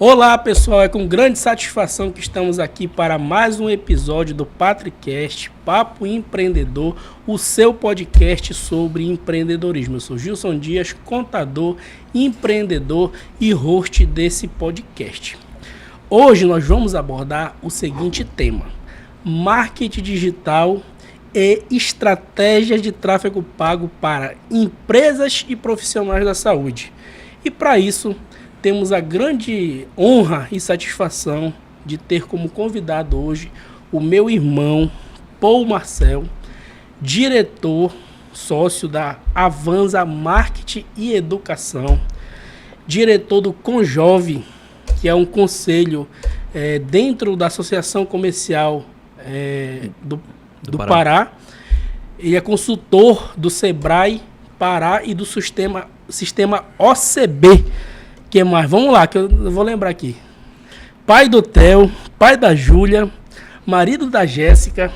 Olá pessoal, é com grande satisfação que estamos aqui para mais um episódio do Patricast, Papo Empreendedor, o seu podcast sobre empreendedorismo. Eu sou Gilson Dias, contador, empreendedor e host desse podcast. Hoje nós vamos abordar o seguinte tema: marketing digital e estratégias de tráfego pago para empresas e profissionais da saúde. E para isso, temos a grande honra e satisfação de ter como convidado hoje o meu irmão Paul Marcel, diretor, sócio da Avanza Marketing e Educação, diretor do Conjove, que é um conselho dentro da Associação Comercial do Pará. Ele é consultor do Sebrae Pará e do sistema OCB. Que mais? Vamos lá, que eu vou lembrar aqui. Pai do Theo, pai da Júlia, marido da Jéssica,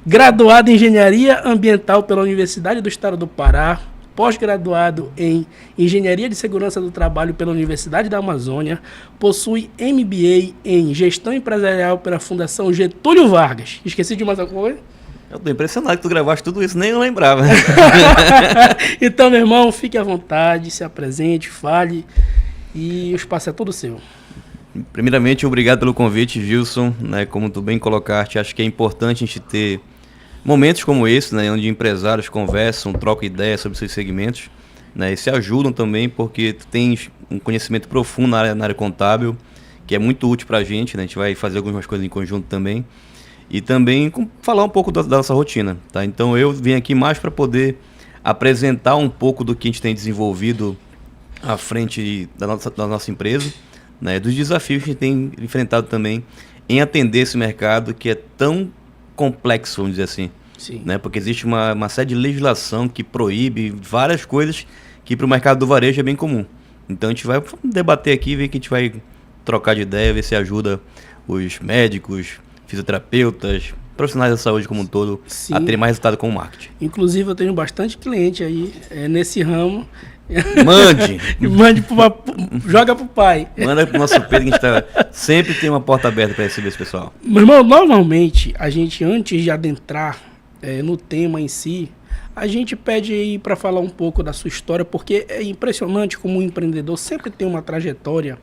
graduado em Engenharia Ambiental pela Universidade do Estado do Pará, pós-graduado em Engenharia de Segurança do Trabalho pela Universidade da Amazônia, possui MBA em Gestão Empresarial pela Fundação Getúlio Vargas. Esqueci de mais alguma coisa? Eu tô impressionado que tu gravaste tudo isso, nem eu lembrava. Então, meu irmão, fique à vontade, se apresente, fale e o espaço é todo seu. Primeiramente, obrigado pelo convite, Gilson. Como tu bem colocaste, acho que é importante a gente ter momentos como esse, onde empresários conversam, trocam ideias sobre seus segmentos, e se ajudam também, porque tu tens um conhecimento profundo na área contábil, que é muito útil para a gente gente vai fazer algumas coisas em conjunto também. E também falar um pouco da nossa rotina, tá? Então eu vim aqui mais para poder apresentar um pouco do que a gente tem desenvolvido à frente da nossa empresa, dos desafios que a gente tem enfrentado também em atender esse mercado que é tão complexo, vamos dizer assim. Sim. Porque existe uma série de legislação que proíbe várias coisas que para o mercado do varejo é bem comum. Então a gente vai debater aqui, ver que a gente vai trocar de ideia, ver se ajuda os médicos, fisioterapeutas, profissionais da saúde como um todo, sim, a ter mais resultado com o marketing. Inclusive, eu tenho bastante cliente aí nesse ramo. Mande! Joga pro pai. Manda pro nosso Pedro, que a gente sempre tem uma porta aberta para receber esse pessoal. Meu irmão, normalmente, a gente, antes de adentrar no tema em si, a gente pede aí para falar um pouco da sua história, porque é impressionante como um empreendedor sempre tem uma trajetória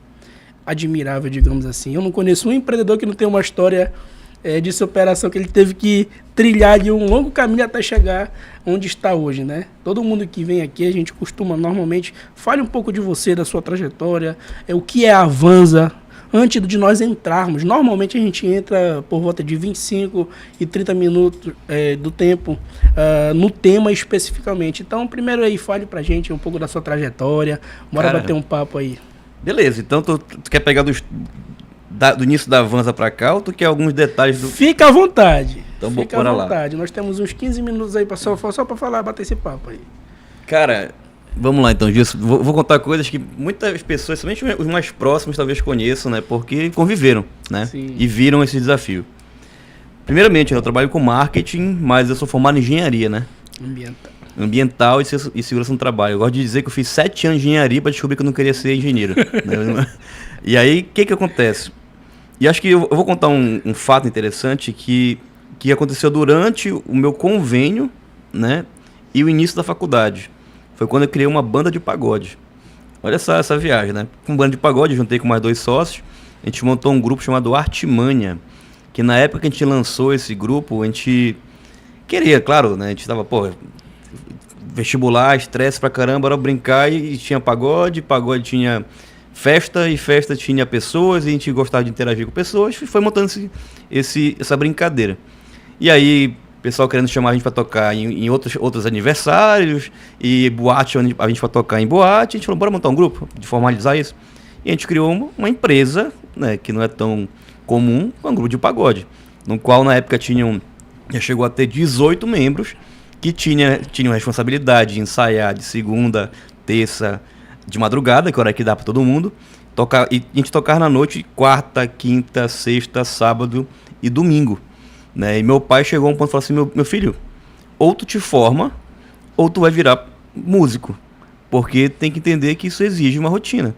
admirável, digamos assim. Eu não conheço um empreendedor que não tem uma história de superação, que ele teve que trilhar de um longo caminho até chegar onde está hoje, Todo mundo que vem aqui, a gente costuma normalmente, fale um pouco de você, da sua trajetória, o que é a Avanza, antes de nós entrarmos. Normalmente a gente entra por volta de 25 e 30 minutos do tempo no tema especificamente. Então, primeiro aí, fale pra gente um pouco da sua trajetória, bora bater um papo aí. Beleza, então tu quer pegar do início da Avanza pra cá ou tu quer alguns detalhes do... Fica à vontade. Então Fica bora à lá. vontade. Nós temos uns 15 minutos aí só pra falar, bater esse papo aí. Cara, vamos lá então, Gilson. Vou contar coisas que muitas pessoas, somente os mais próximos, talvez conheçam, Porque conviveram, Sim. E viram esse desafio. Primeiramente, eu trabalho com marketing, mas eu sou formado em engenharia, Ambiental e segurança no trabalho. Eu gosto de dizer que eu fiz 7 anos de engenharia para descobrir que eu não queria ser engenheiro. E aí, o que acontece? E acho que eu vou contar um fato interessante que aconteceu durante o meu convênio, e o início da faculdade. Foi quando eu criei uma banda de pagode. Olha só essa viagem, Com banda de pagode, juntei com mais 2 sócios. A gente montou um grupo chamado Artimanha, que na época que a gente lançou esse grupo, a gente queria, claro, a gente estava, vestibular, estresse pra caramba, era brincar e tinha pagode tinha festa, e festa tinha pessoas, e a gente gostava de interagir com pessoas, e foi montando essa brincadeira. E aí, o pessoal querendo chamar a gente para tocar em outros aniversários, e boate, a gente para tocar em boate, a gente falou, bora montar um grupo, de formalizar isso. E a gente criou uma empresa, que não é tão comum, um grupo de pagode, no qual na época já chegou a ter 18 membros, que tinham responsabilidade de ensaiar de segunda, terça, de madrugada, que hora que dá para todo mundo, e a gente tocava na noite, quarta, quinta, sexta, sábado e domingo. E meu pai chegou a um ponto e falou assim, meu filho, ou tu te forma, ou tu vai virar músico, porque tem que entender que isso exige uma rotina.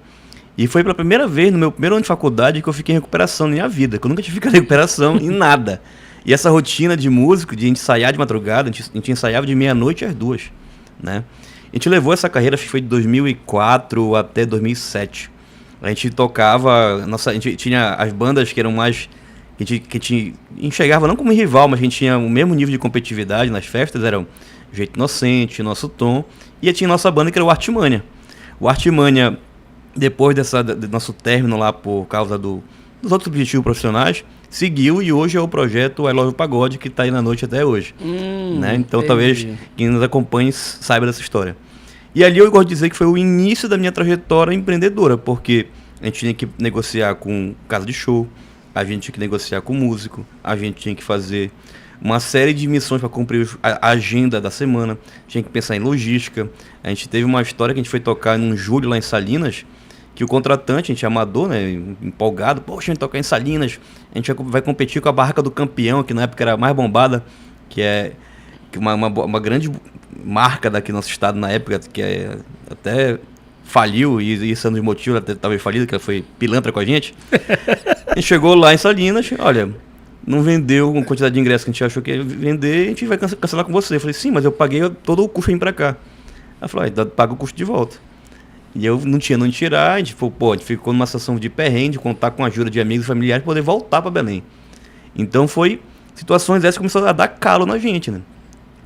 E foi pela primeira vez no meu primeiro ano de faculdade que eu fiquei em recuperação na minha vida, que eu nunca tinha ficado em recuperação em nada. E essa rotina de músico, de ensaiar de madrugada, a gente ensaiava de meia-noite às 2, né? A gente levou essa carreira, acho que foi de 2004 até 2007. A gente tocava, a gente tinha as bandas que eram mais, que a gente enxergava não como rival, mas a gente tinha o mesmo nível de competitividade nas festas, era o Jeito Inocente, Nosso Tom, e tinha nossa banda que era o Artimanha. O Artimanha, depois do nosso término lá por causa dos outros objetivos profissionais, seguiu e hoje é o projeto I Love You Pagode, que está aí na noite até hoje. Né? Então entendi. Talvez quem nos acompanhe saiba dessa história. E ali eu gosto de dizer que foi o início da minha trajetória empreendedora, porque a gente tinha que negociar com casa de show, a gente tinha que negociar com músico, a gente tinha que fazer uma série de missões para cumprir a agenda da semana, tinha que pensar em logística. A gente teve uma história que a gente foi tocar em julho lá em Salinas, que o contratante, a gente é amador, né, empolgado, poxa, a gente tocar em Salinas, a gente vai competir com a Barraca do Campeão, que na época era a mais bombada, que é uma grande marca daqui no nosso estado na época, que até faliu, e isso é um dos motivos até talvez falido, que ela foi pilantra com a gente. A gente chegou lá em Salinas, olha, não vendeu a quantidade de ingressos que a gente achou que ia vender, a gente vai cancelar com você. Eu falei, sim, mas eu paguei todo o custo para vir para cá. Ela falou, então paga o custo de volta. E eu não tinha onde tirar, a gente ficou numa situação de perrengue, de contar com a ajuda de amigos e familiares para poder voltar para Belém. Então foi situações essas que começaram a dar calo na gente, né?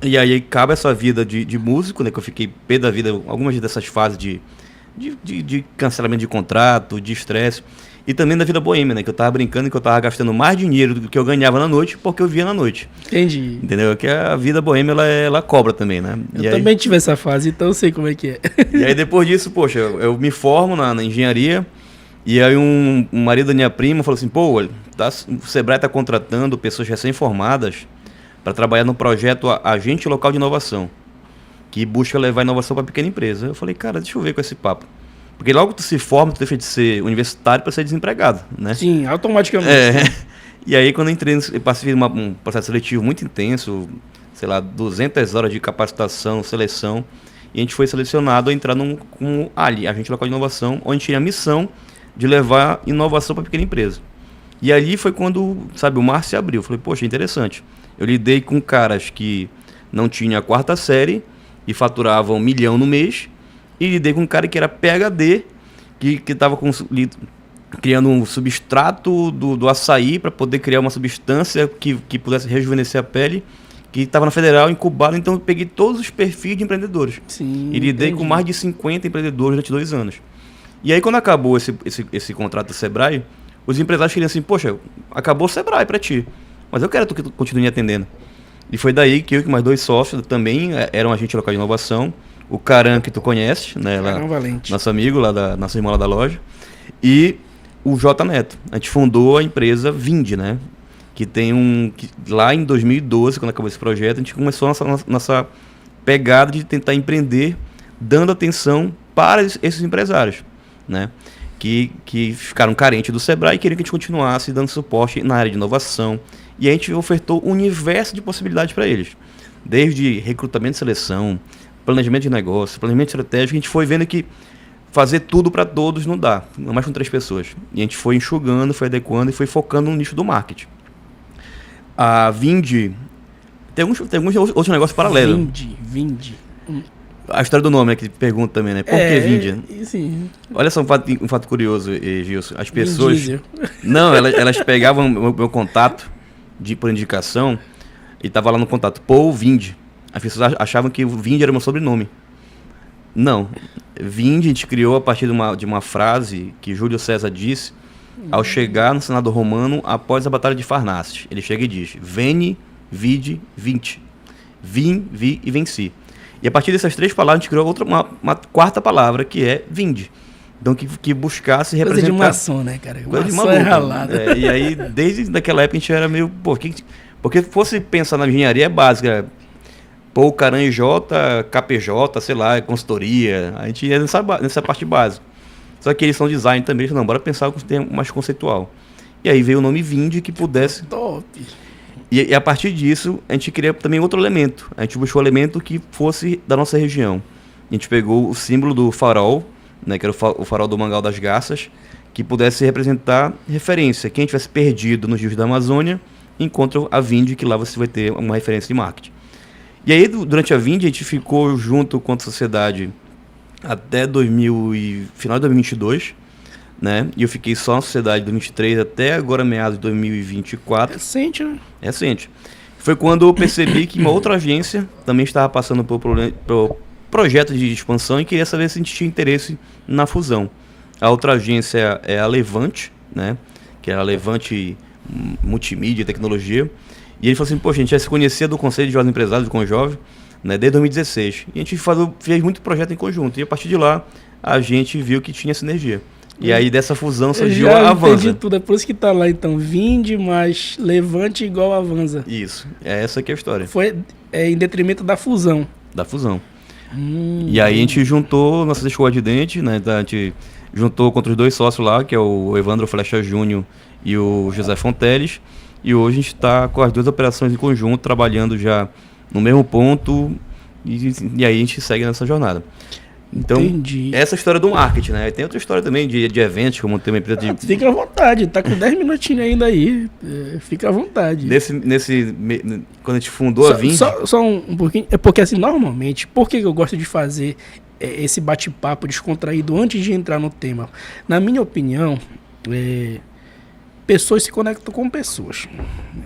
E aí cabe essa vida de músico, né? Que eu fiquei pé da vida, algumas dessas fases de cancelamento de contrato, de estresse. E também da vida boêmia, né? Que eu tava brincando que eu tava gastando mais dinheiro do que eu ganhava na noite, porque eu via na noite. Entendi. Entendeu? Que a vida boêmia, ela cobra também, né? Eu também tive essa fase, então eu sei como é que é. E aí depois disso, poxa, eu me formo na engenharia, e aí um marido da minha prima falou assim, pô, o Sebrae tá contratando pessoas recém-formadas para trabalhar no projeto Agente Local de Inovação, que busca levar inovação para pequena empresa. Eu falei, cara, deixa eu ver com esse papo. Porque logo que tu se forma, tu deixa de ser universitário para ser desempregado, né? Sim, automaticamente. E aí quando eu entrei, eu passei um processo seletivo muito intenso, sei lá, 200 horas de capacitação, seleção, e a gente foi selecionado a entrar como Agente Local de Inovação, onde tinha a missão de levar inovação para pequena empresa. E ali foi quando, sabe, o mar se abriu. Eu falei, poxa, interessante. Eu lidei com caras que não tinham a 4ª série e faturavam 1 milhão no mês, e lidei com um cara que era PhD, que estava criando um substrato do açaí para poder criar uma substância que pudesse rejuvenescer a pele, que estava na Federal, incubado. Então eu peguei todos os perfis de empreendedores. Sim, e lidei entendi. com mais de 50 empreendedores durante 2 anos. E aí quando acabou esse contrato do Sebrae, os empresários queriam assim, poxa, acabou o Sebrae para ti, mas eu quero que tu continue atendendo. E foi daí que eu e mais 2 sócios também eram agente local de inovação, o Caran, que tu conhece, né, Valente. nosso amigo lá nossa irmã lá da loja, e o J Neto. A gente fundou a empresa Vindi, né, que lá em 2012, quando acabou esse projeto, a gente começou a nossa pegada de tentar empreender, dando atenção para esses empresários, né, que ficaram carentes do Sebrae e queriam que a gente continuasse dando suporte na área de inovação. E a gente ofertou um universo de possibilidades para eles. Desde recrutamento e seleção, planejamento de negócio, planejamento estratégico, a gente foi vendo que fazer tudo para todos não dá, não mais com 3 pessoas. E a gente foi enxugando, foi adequando e foi focando no nicho do marketing. A Vindi tem alguns outros negócios paralelos. Vindi. A história do nome, né, que pergunta também, né? Por que Vindi? Sim. Olha só um fato curioso, Gilson. As pessoas... Vin Diesel. Não, elas pegavam meu contato por indicação e tava lá no contato, Paul Vindi. As pessoas achavam que o Vindi era meu sobrenome. Não. Vindi a gente criou a partir de uma frase que Júlio César disse ao chegar no Senado Romano após a Batalha de Farnaces. Ele chega e diz, Veni, vidi, vinci. Vim, vi e venci. E a partir dessas 3 palavras a gente criou uma 4ª palavra, que é Vindi. Então que buscasse representar... Coisa de maçom, né, cara? Coisa de maçom maluco. é ralada. E aí, desde naquela época, a gente era meio... Porque se fosse pensar na engenharia básica, Paul, Caran, J, KPJ, sei lá, consultoria, a gente ia nessa parte básica. Só que eles são design também, eles falaram, bora pensar com um termo mais conceitual. E aí veio o nome Vindi, que pudesse... Top! E a partir disso, a gente queria também outro elemento. A gente buscou um elemento que fosse da nossa região. A gente pegou o símbolo do farol, né, que era o farol do Mangal das Garças, que pudesse representar referência. Quem tivesse perdido nos rios da Amazônia, encontra a Vindi, que lá você vai ter uma referência de marketing. E aí, durante a Vindi, a gente ficou junto com a sociedade até final de 2022, né? E eu fiquei só na sociedade de 2023 até agora, meados de 2024. Recente, né? Recente. Foi quando eu percebi que uma outra agência também estava passando por projeto de expansão e queria saber se a gente tinha interesse na fusão. A outra agência é a Levante, né? Que é a Levante Multimídia e Tecnologia. E ele falou assim, poxa, a gente já se conhecia do Conselho de Jovens Empresários do Conjove, né, desde 2016. E a gente fez muito projeto em conjunto. E a partir de lá, a gente viu que tinha sinergia. E aí dessa fusão surgiu a Avanza. Entendi tudo, é por isso que tá lá então, Vindi mais Levante igual a Avanza. Isso, é essa que é a história. Foi em detrimento da fusão. Da fusão. E aí a gente juntou nossas escolas de dente, né, a gente juntou contra os dois sócios lá, que é o Evandro Flecha Júnior e o José Fonteles. E hoje a gente está com as duas operações em conjunto, trabalhando já no mesmo ponto, e aí a gente segue nessa jornada. Então, Entendi. Essa é a história do marketing, né? Tem outra história também de eventos, como tem uma empresa de... Fica à vontade, tá com 10 minutinhos ainda aí, fica à vontade. Quando a gente fundou a Vindi... Só um pouquinho, é porque assim, normalmente, por que eu gosto de fazer esse bate-papo descontraído antes de entrar no tema? Na minha opinião, pessoas se conectam com pessoas.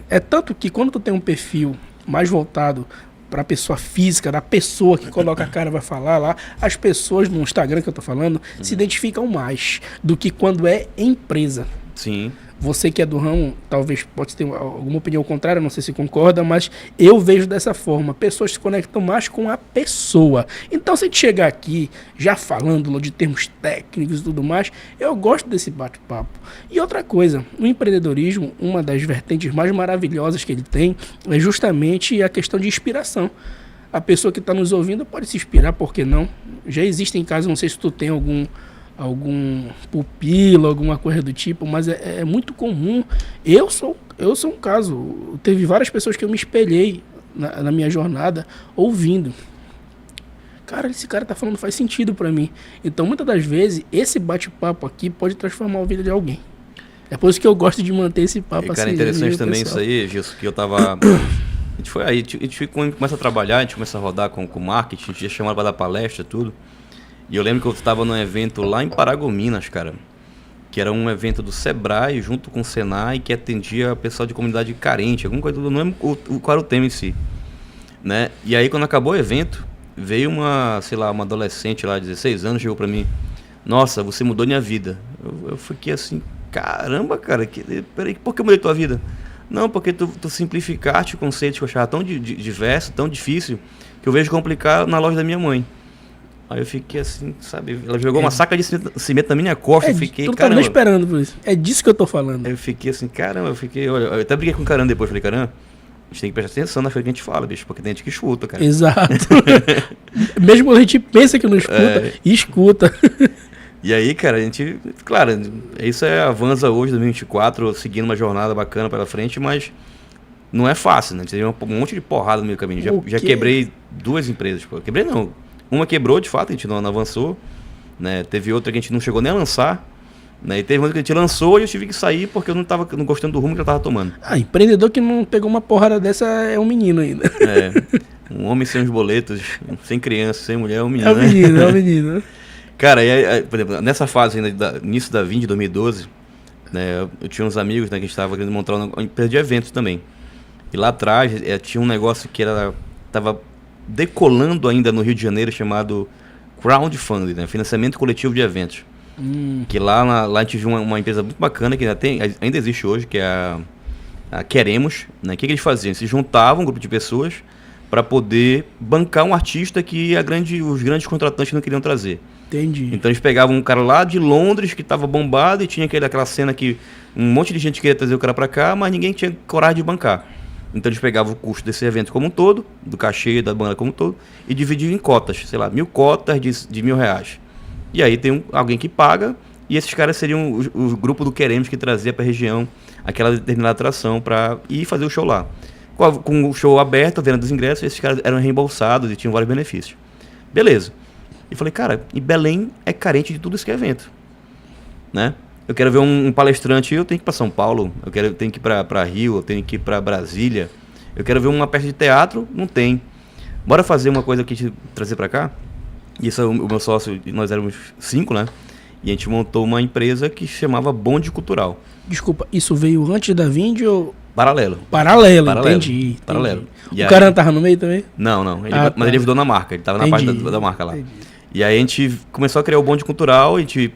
É tanto que quando tu tem um perfil mais voltado para a pessoa física, da pessoa que coloca a cara vai falar lá, as pessoas no Instagram que eu tô falando se identificam mais do que quando é empresa. Sim. Você que é do ramo, talvez pode ter alguma opinião contrária, não sei se concorda, mas eu vejo dessa forma. Pessoas se conectam mais com a pessoa. Então, se a gente chegar aqui já falando de termos técnicos e tudo mais, eu gosto desse bate-papo. E outra coisa, no empreendedorismo, uma das vertentes mais maravilhosas que ele tem é justamente a questão de inspiração. A pessoa que está nos ouvindo pode se inspirar, por que não? Já existem casos, não sei se tu tem algum pupilo, alguma coisa do tipo, mas é muito comum. Eu sou um caso. Teve várias pessoas que eu me espelhei na minha jornada ouvindo. Cara, esse cara tá falando, faz sentido pra mim. Então, muitas das vezes, esse bate-papo aqui pode transformar a vida de alguém. É por isso que eu gosto de manter esse papo assim. Cara, interessante também pessoal. Isso aí, Gilson, que eu tava... A gente foi aí, a gente começa a trabalhar, a gente começa a rodar com marketing, a gente já chamava pra dar palestra, tudo. E eu lembro que eu estava num evento lá em Paragominas, cara, que era um evento do Sebrae junto com o Senai, que atendia pessoal de comunidade carente, alguma coisa, não lembro qual era o tema em si, né? E aí quando acabou o evento, veio uma adolescente lá, 16 anos, chegou pra mim, nossa, você mudou minha vida. Eu fiquei assim, caramba, cara, peraí, por que eu mudei tua vida? Não, porque tu simplificaste conceitos que eu achava tão diverso, tão difícil, que eu vejo complicar na loja da minha mãe. Aí eu fiquei assim, sabe? Ela jogou uma saca de cimento na minha costa, eu fiquei, tu caramba. Tu tava esperando por isso. É disso que eu tô falando. Aí eu fiquei assim, caramba, olha, eu até briguei com o Caran depois, falei, Caran, a gente tem que prestar atenção na coisa que a gente fala, bicho, porque tem gente que escuta, cara. Exato. Mesmo quando a gente pensa que não escuta, escuta. E aí, cara, a gente, claro, isso é a Avanza hoje, 2024, seguindo uma jornada bacana pela frente, mas não é fácil, né? A gente teve um monte de porrada no meio do caminho. Já quebrei 2 empresas, pô. Quebrei não. Uma quebrou, de fato, a gente não avançou, né? Teve outra que a gente não chegou nem a lançar, né? E teve outra que a gente lançou e eu tive que sair porque eu não estava gostando do rumo que eu estava tomando. Empreendedor que não pegou uma porrada dessa é um menino ainda. Um homem sem os boletos, sem criança, sem mulher, é um menino. É um menino, né? É um menino. Cara, por exemplo, nessa fase ainda, início da Vindi, 2012, né? Eu tinha uns amigos, né, que a gente estava querendo montar uma empresa de eventos também. E lá atrás tinha um negócio que estava decolando ainda no Rio de Janeiro, chamado crowdfunding, né? Financiamento coletivo de eventos. Que lá a gente viu uma empresa muito bacana, que ainda existe hoje, que é a Queremos, né? O que eles faziam? Eles se juntavam, um grupo de pessoas, para poder bancar um artista que os grandes contratantes não queriam trazer. Entendi. Então eles pegavam um cara lá de Londres, que estava bombado, e tinha aquela cena que um monte de gente queria trazer o cara para cá, mas ninguém tinha coragem de bancar. Então eles pegavam o custo desse evento como um todo, do cachê da banda como um todo, e dividiam em cotas, sei lá, 1.000 cotas de R$1.000. E aí tem alguém que paga, e esses caras seriam o grupo do Queremos que trazia para a região aquela determinada atração para ir fazer o show lá. Com o show aberto, a venda dos ingressos, esses caras eram reembolsados e tinham vários benefícios. Beleza. E falei, cara, e Belém é carente de tudo isso que é evento, né? Eu quero ver um palestrante, eu tenho que ir para São Paulo, tenho que ir para Rio, eu tenho que ir para Brasília. Eu quero ver uma peça de teatro, não tem. Bora fazer uma coisa aqui, trazer para cá? E isso, o meu sócio, nós éramos 5, né? E a gente montou uma empresa que se chamava Bonde Cultural. Desculpa, isso veio antes da Vind ou... Paralelo. Paralelo, entendi. Paralelo. O cara não tava no meio também? Não. Mas ele ajudou na marca, ele tava na parte da marca lá. Entendi. E aí a gente começou a criar o Bonde Cultural, a gente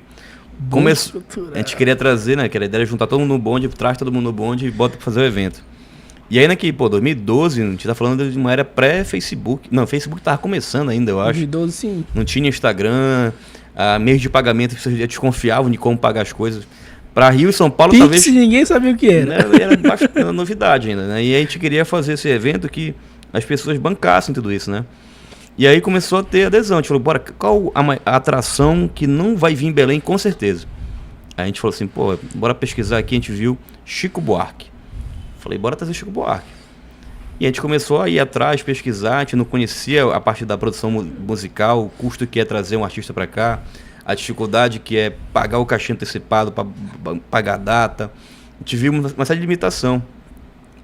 queria trazer, né? Que a ideia era juntar todo mundo no bonde, traz todo mundo no bonde e bota pra fazer o evento. E aí, 2012, a gente tá falando de uma era pré-Facebook. Não, Facebook tava começando ainda, eu acho. 2012, sim. Não tinha Instagram, meios de pagamento que vocês já desconfiavam de como pagar as coisas. Para Rio e São Paulo, Pix, talvez... ninguém sabia o que era. Né, era bastante novidade ainda, né? E a gente queria fazer esse evento que as pessoas bancassem tudo isso, né? E aí começou a ter adesão. A gente falou, bora, qual a atração que não vai vir em Belém, com certeza? Aí a gente falou assim, pô, bora pesquisar aqui, a gente viu Chico Buarque. Falei, bora trazer Chico Buarque. E a gente começou a ir atrás, pesquisar, a gente não conhecia a parte da produção musical, o custo que é trazer um artista para cá, a dificuldade que é pagar o cachê antecipado, para pagar a data. A gente viu uma série de limitação.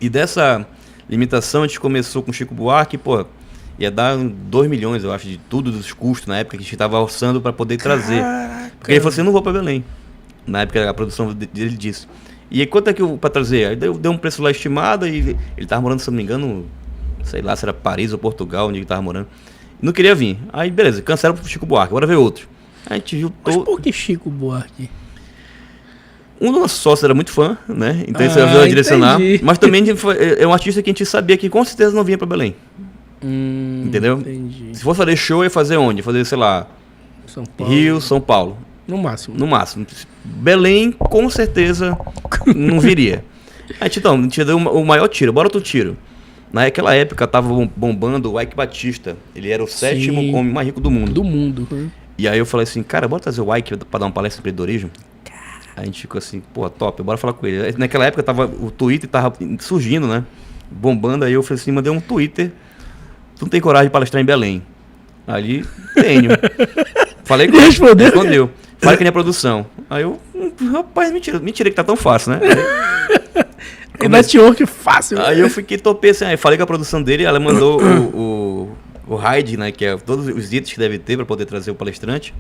E dessa limitação a gente começou com Chico Buarque, pô, ia dar 2 milhões, eu acho, de tudo, dos custos na época que a gente estava orçando para poder trazer. Porque ele falou assim, eu não vou para Belém. Na época a produção dele disse. E aí, quanto é que para trazer? Aí deu um preço lá estimado e ele estava morando, se não me engano, sei lá se era Paris ou Portugal, onde ele estava morando. Não queria vir. Aí beleza, cancela pro Chico Buarque, bora ver outro. Aí a gente viu todo. Mas por que Chico Buarque? Um dos nossos sócios era muito fã, né? Então isso ajudou a direcionar. Entendi. Mas também é um artista que a gente sabia que com certeza não vinha para Belém. Entendeu? Entendi. Se fosse fazer show, ia fazer onde? Ia fazer, sei lá, São Paulo. Rio, São Paulo. No máximo. No máximo. Belém, com certeza, não viria. A gente deu o maior tiro. Bora outro tiro. Naquela época, tava bombando o Ike Batista. Ele era o 7º homem mais rico do mundo. Do mundo. E aí eu falei assim, cara, bora trazer o Ike pra dar uma palestra em empreendedorismo? Aí a gente ficou assim, pô, top, bora falar com ele. Naquela época, o Twitter tava surgindo, né? Bombando. Aí eu falei assim, mandei um Twitter. Tu não tem coragem de palestrar em Belém? Ali, tenho. Falei com ele. Respondeu. Fala que nem a produção. Aí eu, rapaz, mentira que tá tão fácil, né? É network fácil. Aí eu topei assim, aí falei com a produção dele, ela mandou o RAID, né, que é todos os itens que deve ter para poder trazer o palestrante.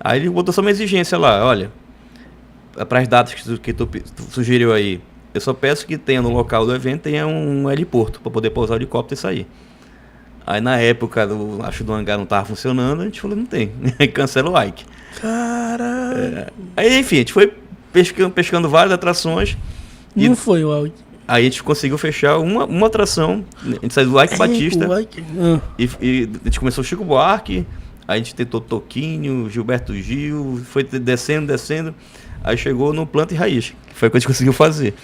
Aí ele botou só uma exigência lá, olha, para as datas que tu sugeriu aí, eu só peço que tenha no local do evento, tenha um heliporto para poder pousar o helicóptero e sair. Aí na época, acho que do hangar não tava funcionando, a gente falou, não tem. Aí cancela o Ike. Caralho. Aí, enfim, a gente foi pescando várias atrações. Não foi o Ike. Aí a gente conseguiu fechar uma atração. A gente saiu do Ike Batista. E a gente começou o Chico Buarque. Aí a gente tentou Toquinho, Gilberto Gil. Foi descendo. Aí chegou no Planta e Raiz. Que foi o que a gente conseguiu fazer.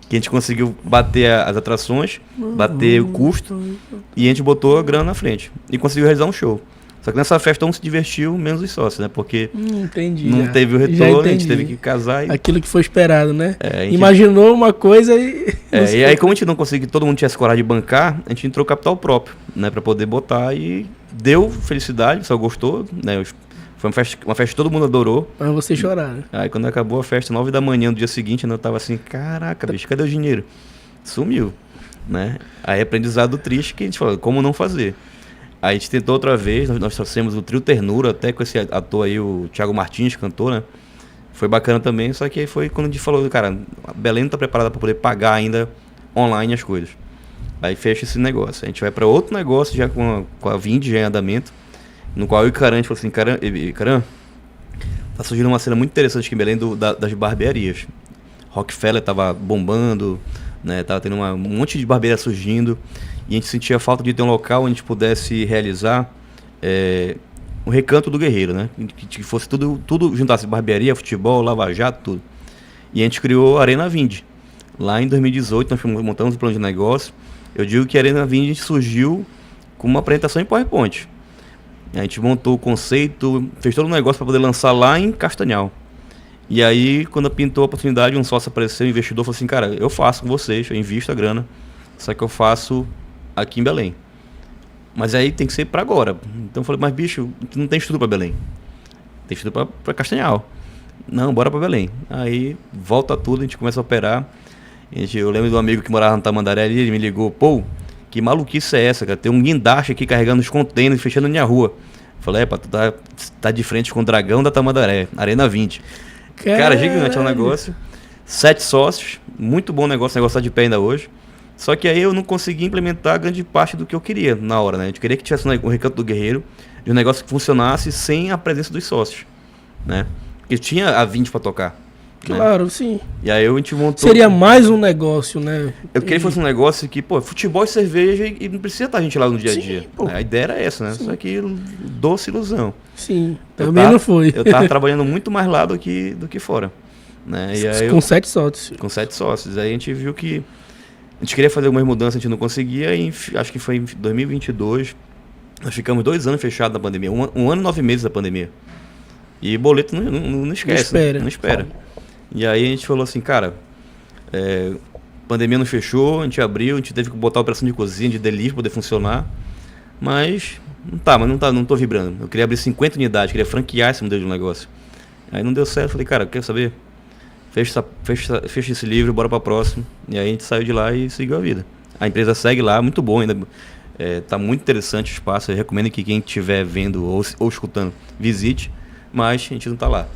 Que a gente conseguiu bater as atrações, bater o custo, e a gente botou a grana na frente. E conseguiu realizar um show. Só que nessa festa um se divertiu, menos os sócios, né? Porque não teve o retorno, a gente teve que casar. Aquilo que foi esperado, né? Gente... Imaginou uma coisa e... E aí, como a gente não conseguiu, todo mundo tivesse coragem de bancar, a gente entrou capital próprio, né? Pra poder botar e deu felicidade, o pessoal gostou, né? Foi uma festa que todo mundo adorou. Mas vocês choraram. Aí quando acabou a festa, 9 da manhã, no dia seguinte, eu tava assim, caraca, bicho, cadê o dinheiro? Sumiu, né? Aí aprendizado triste que a gente falou, como não fazer? Aí a gente tentou outra vez, nós trouxemos o Trio Ternura, até com esse ator aí, o Thiago Martins, cantor, né? Foi bacana também, só que aí foi quando a gente falou, cara, a Belém não tá preparada para poder pagar ainda online as coisas. Aí fecha esse negócio. A gente vai para outro negócio já com a Vind já em andamento, no qual eu e Caran, a gente falou assim, Caran, tá surgindo uma cena muito interessante aqui em Belém das barbearias. Rockefeller tava bombando, né? Tava tendo um monte de barbearia surgindo. E a gente sentia a falta de ter um local onde a gente pudesse realizar o Recanto do Guerreiro, né? Que fosse tudo juntasse barbearia, futebol, lava-jato, tudo. E a gente criou a Arena Vind. Lá em 2018 nós montamos um plano de negócio. Eu digo que a Arena Vind surgiu com uma apresentação em PowerPoint. A gente montou o conceito, fez todo o negócio para poder lançar lá em Castanhal. E aí, quando pintou a oportunidade, um sócio apareceu, um investidor, falou assim, cara, eu faço com vocês, eu invisto a grana, só que eu faço aqui em Belém. Mas aí tem que ser para agora. Então eu falei, mas bicho, não tem estudo para Belém. Tem estudo para Castanhal. Não, bora para Belém. Aí volta tudo, a gente começa a operar. Eu lembro de um amigo que morava no Tamandaré ali, ele me ligou, pô, que maluquice é essa, cara? Tem um guindaste aqui carregando os containers, fechando a minha rua. Eu falei, tu tá de frente com o Dragão da Tamandaré, Arena 20. Cara, gigante é um negócio. 7 sócios, muito bom negócio tá de pé ainda hoje. Só que aí eu não consegui implementar grande parte do que eu queria na hora, né? A gente queria que tivesse um Recanto do Guerreiro, de um negócio que funcionasse sem a presença dos sócios, né? Porque tinha a 20 para tocar. Claro, né? Sim. E aí a gente montou... Seria mais um negócio, né? Eu queria que fosse um negócio que, pô, futebol e cerveja e não precisa estar a gente lá no dia a dia. Pô. A ideia era essa, né? Sim. Só que doce ilusão. Sim, também não foi. Eu tava trabalhando muito mais lá do que fora. Né? E aí com 7 sócios. Com 7 sócios. Aí a gente viu que a gente queria fazer algumas mudanças, a gente não conseguia, e acho que foi em 2022, nós ficamos 2 anos fechados na pandemia, um ano e 9 meses da pandemia. E boleto não esquece, não espera. E aí a gente falou assim, cara, pandemia não fechou, a gente abriu, a gente teve que botar a operação de cozinha, de delivery, para poder funcionar, mas não tô vibrando. Eu queria abrir 50 unidades, queria franquear esse modelo de negócio. Aí não deu certo, falei, cara, quer saber? Fecha esse livro, bora pra próximo. E aí a gente saiu de lá e seguiu a vida. A empresa segue lá, muito bom ainda. Tá muito interessante o espaço. Eu recomendo que quem estiver vendo ou escutando, visite. Mas a gente não tá lá.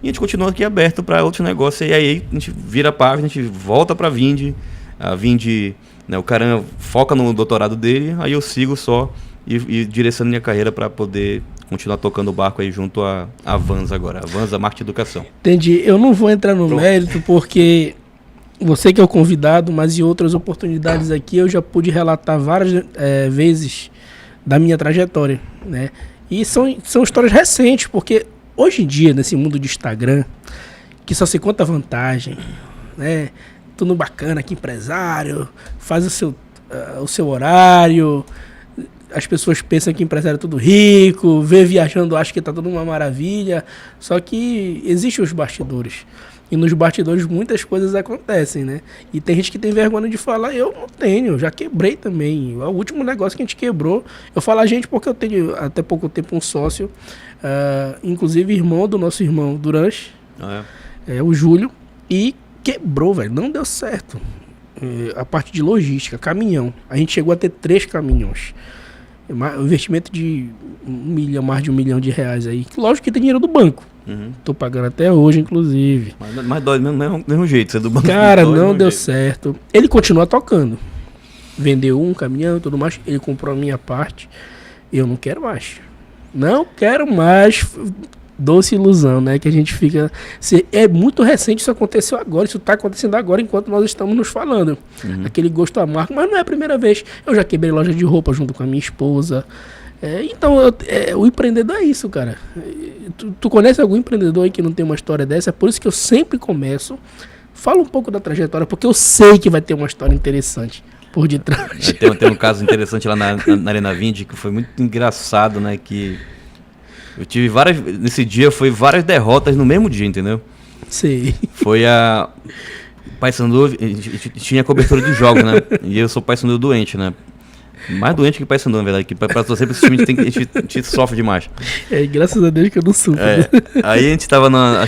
E a gente continua aqui aberto para outros negócios. E aí a gente vira a página, a gente volta pra Vindi. A Vindi, né, o cara foca no doutorado dele. Aí eu sigo só e direcionando minha carreira para poder continuar tocando o barco aí junto à Vans agora. A Vans, a Marketing Educação. Entendi. Eu não vou entrar no mérito porque você que é o convidado, mas em outras oportunidades aqui eu já pude relatar várias vezes da minha trajetória, né? E são histórias recentes, porque hoje em dia, nesse mundo de Instagram, que só se conta vantagem, né? Tudo bacana, que empresário, faz o seu horário... As pessoas pensam que empresário é tudo rico, vê viajando, acha que tá tudo uma maravilha. Só que existem os bastidores. E nos bastidores muitas coisas acontecem, né? E tem gente que tem vergonha de falar, eu não tenho, já quebrei também. O último negócio que a gente quebrou, eu falo a gente porque eu tenho até pouco tempo um sócio, inclusive irmão do nosso irmão Durante, o Júlio, e quebrou, velho, não deu certo. A parte de logística, caminhão. A gente chegou a ter 3 caminhões. Um investimento de mais de R$1 milhão aí. Lógico que tem dinheiro do banco. Tô pagando até hoje, inclusive. Mas dói do mesmo jeito, você é do banco. Cara, não deu certo. Ele continua tocando. Vendeu um caminhão e tudo mais. Ele comprou a minha parte. Eu não quero mais. Não quero mais. Doce ilusão, né? Que a gente fica... É muito recente, isso aconteceu agora. Isso tá acontecendo agora enquanto nós estamos nos falando. Aquele gosto amargo. Mas não é a primeira vez. Eu já quebrei loja de roupa junto com a minha esposa. Então, o empreendedor é isso, cara. Tu conhece algum empreendedor aí que não tem uma história dessa? É por isso que eu sempre começo. Falo um pouco da trajetória, porque eu sei que vai ter uma história interessante por detrás. Tem um caso interessante lá na Arena 20, que foi muito engraçado, né? Que... eu tive nesse dia foi várias derrotas no mesmo dia, entendeu? Sei. Foi a Paysandu, tinha cobertura de jogos, né? E eu sou Paysandu doente, né? Mais doente que Paysandu, na verdade, que pra torcer pra esse time a gente sofre demais. Graças a Deus que eu não sofro. Aí a gente tava na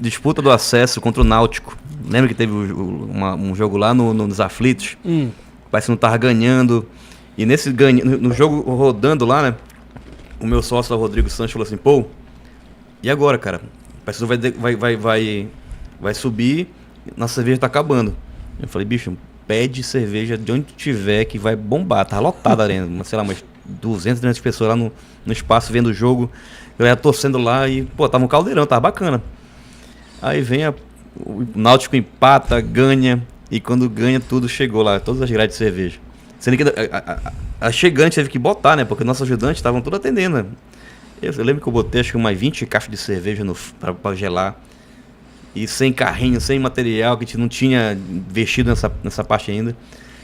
disputa do acesso contra o Náutico. Lembra que teve um jogo lá nos Aflitos? O Paysandu tava ganhando. E no jogo rodando lá, né? O meu sócio, o Rodrigo Santos, falou assim, pô, e agora, cara? O Paysandu vai subir, nossa cerveja tá acabando. Eu falei, bicho, pede cerveja de onde tiver que vai bombar. Tá lotada a arena, sei lá, umas 200, 300 pessoas lá no espaço vendo o jogo. Eu ia torcendo lá e, pô, tava um caldeirão, tava bacana. Aí vem o Náutico empata, ganha, e quando ganha tudo, chegou lá, todas as grades de cerveja. Sendo que a chegante teve que botar, né? Porque nossos ajudantes estavam tudo atendendo, né? Eu lembro que eu botei acho que umas 20 caixas de cerveja pra gelar. E sem carrinho, sem material, que a gente não tinha vestido nessa parte ainda.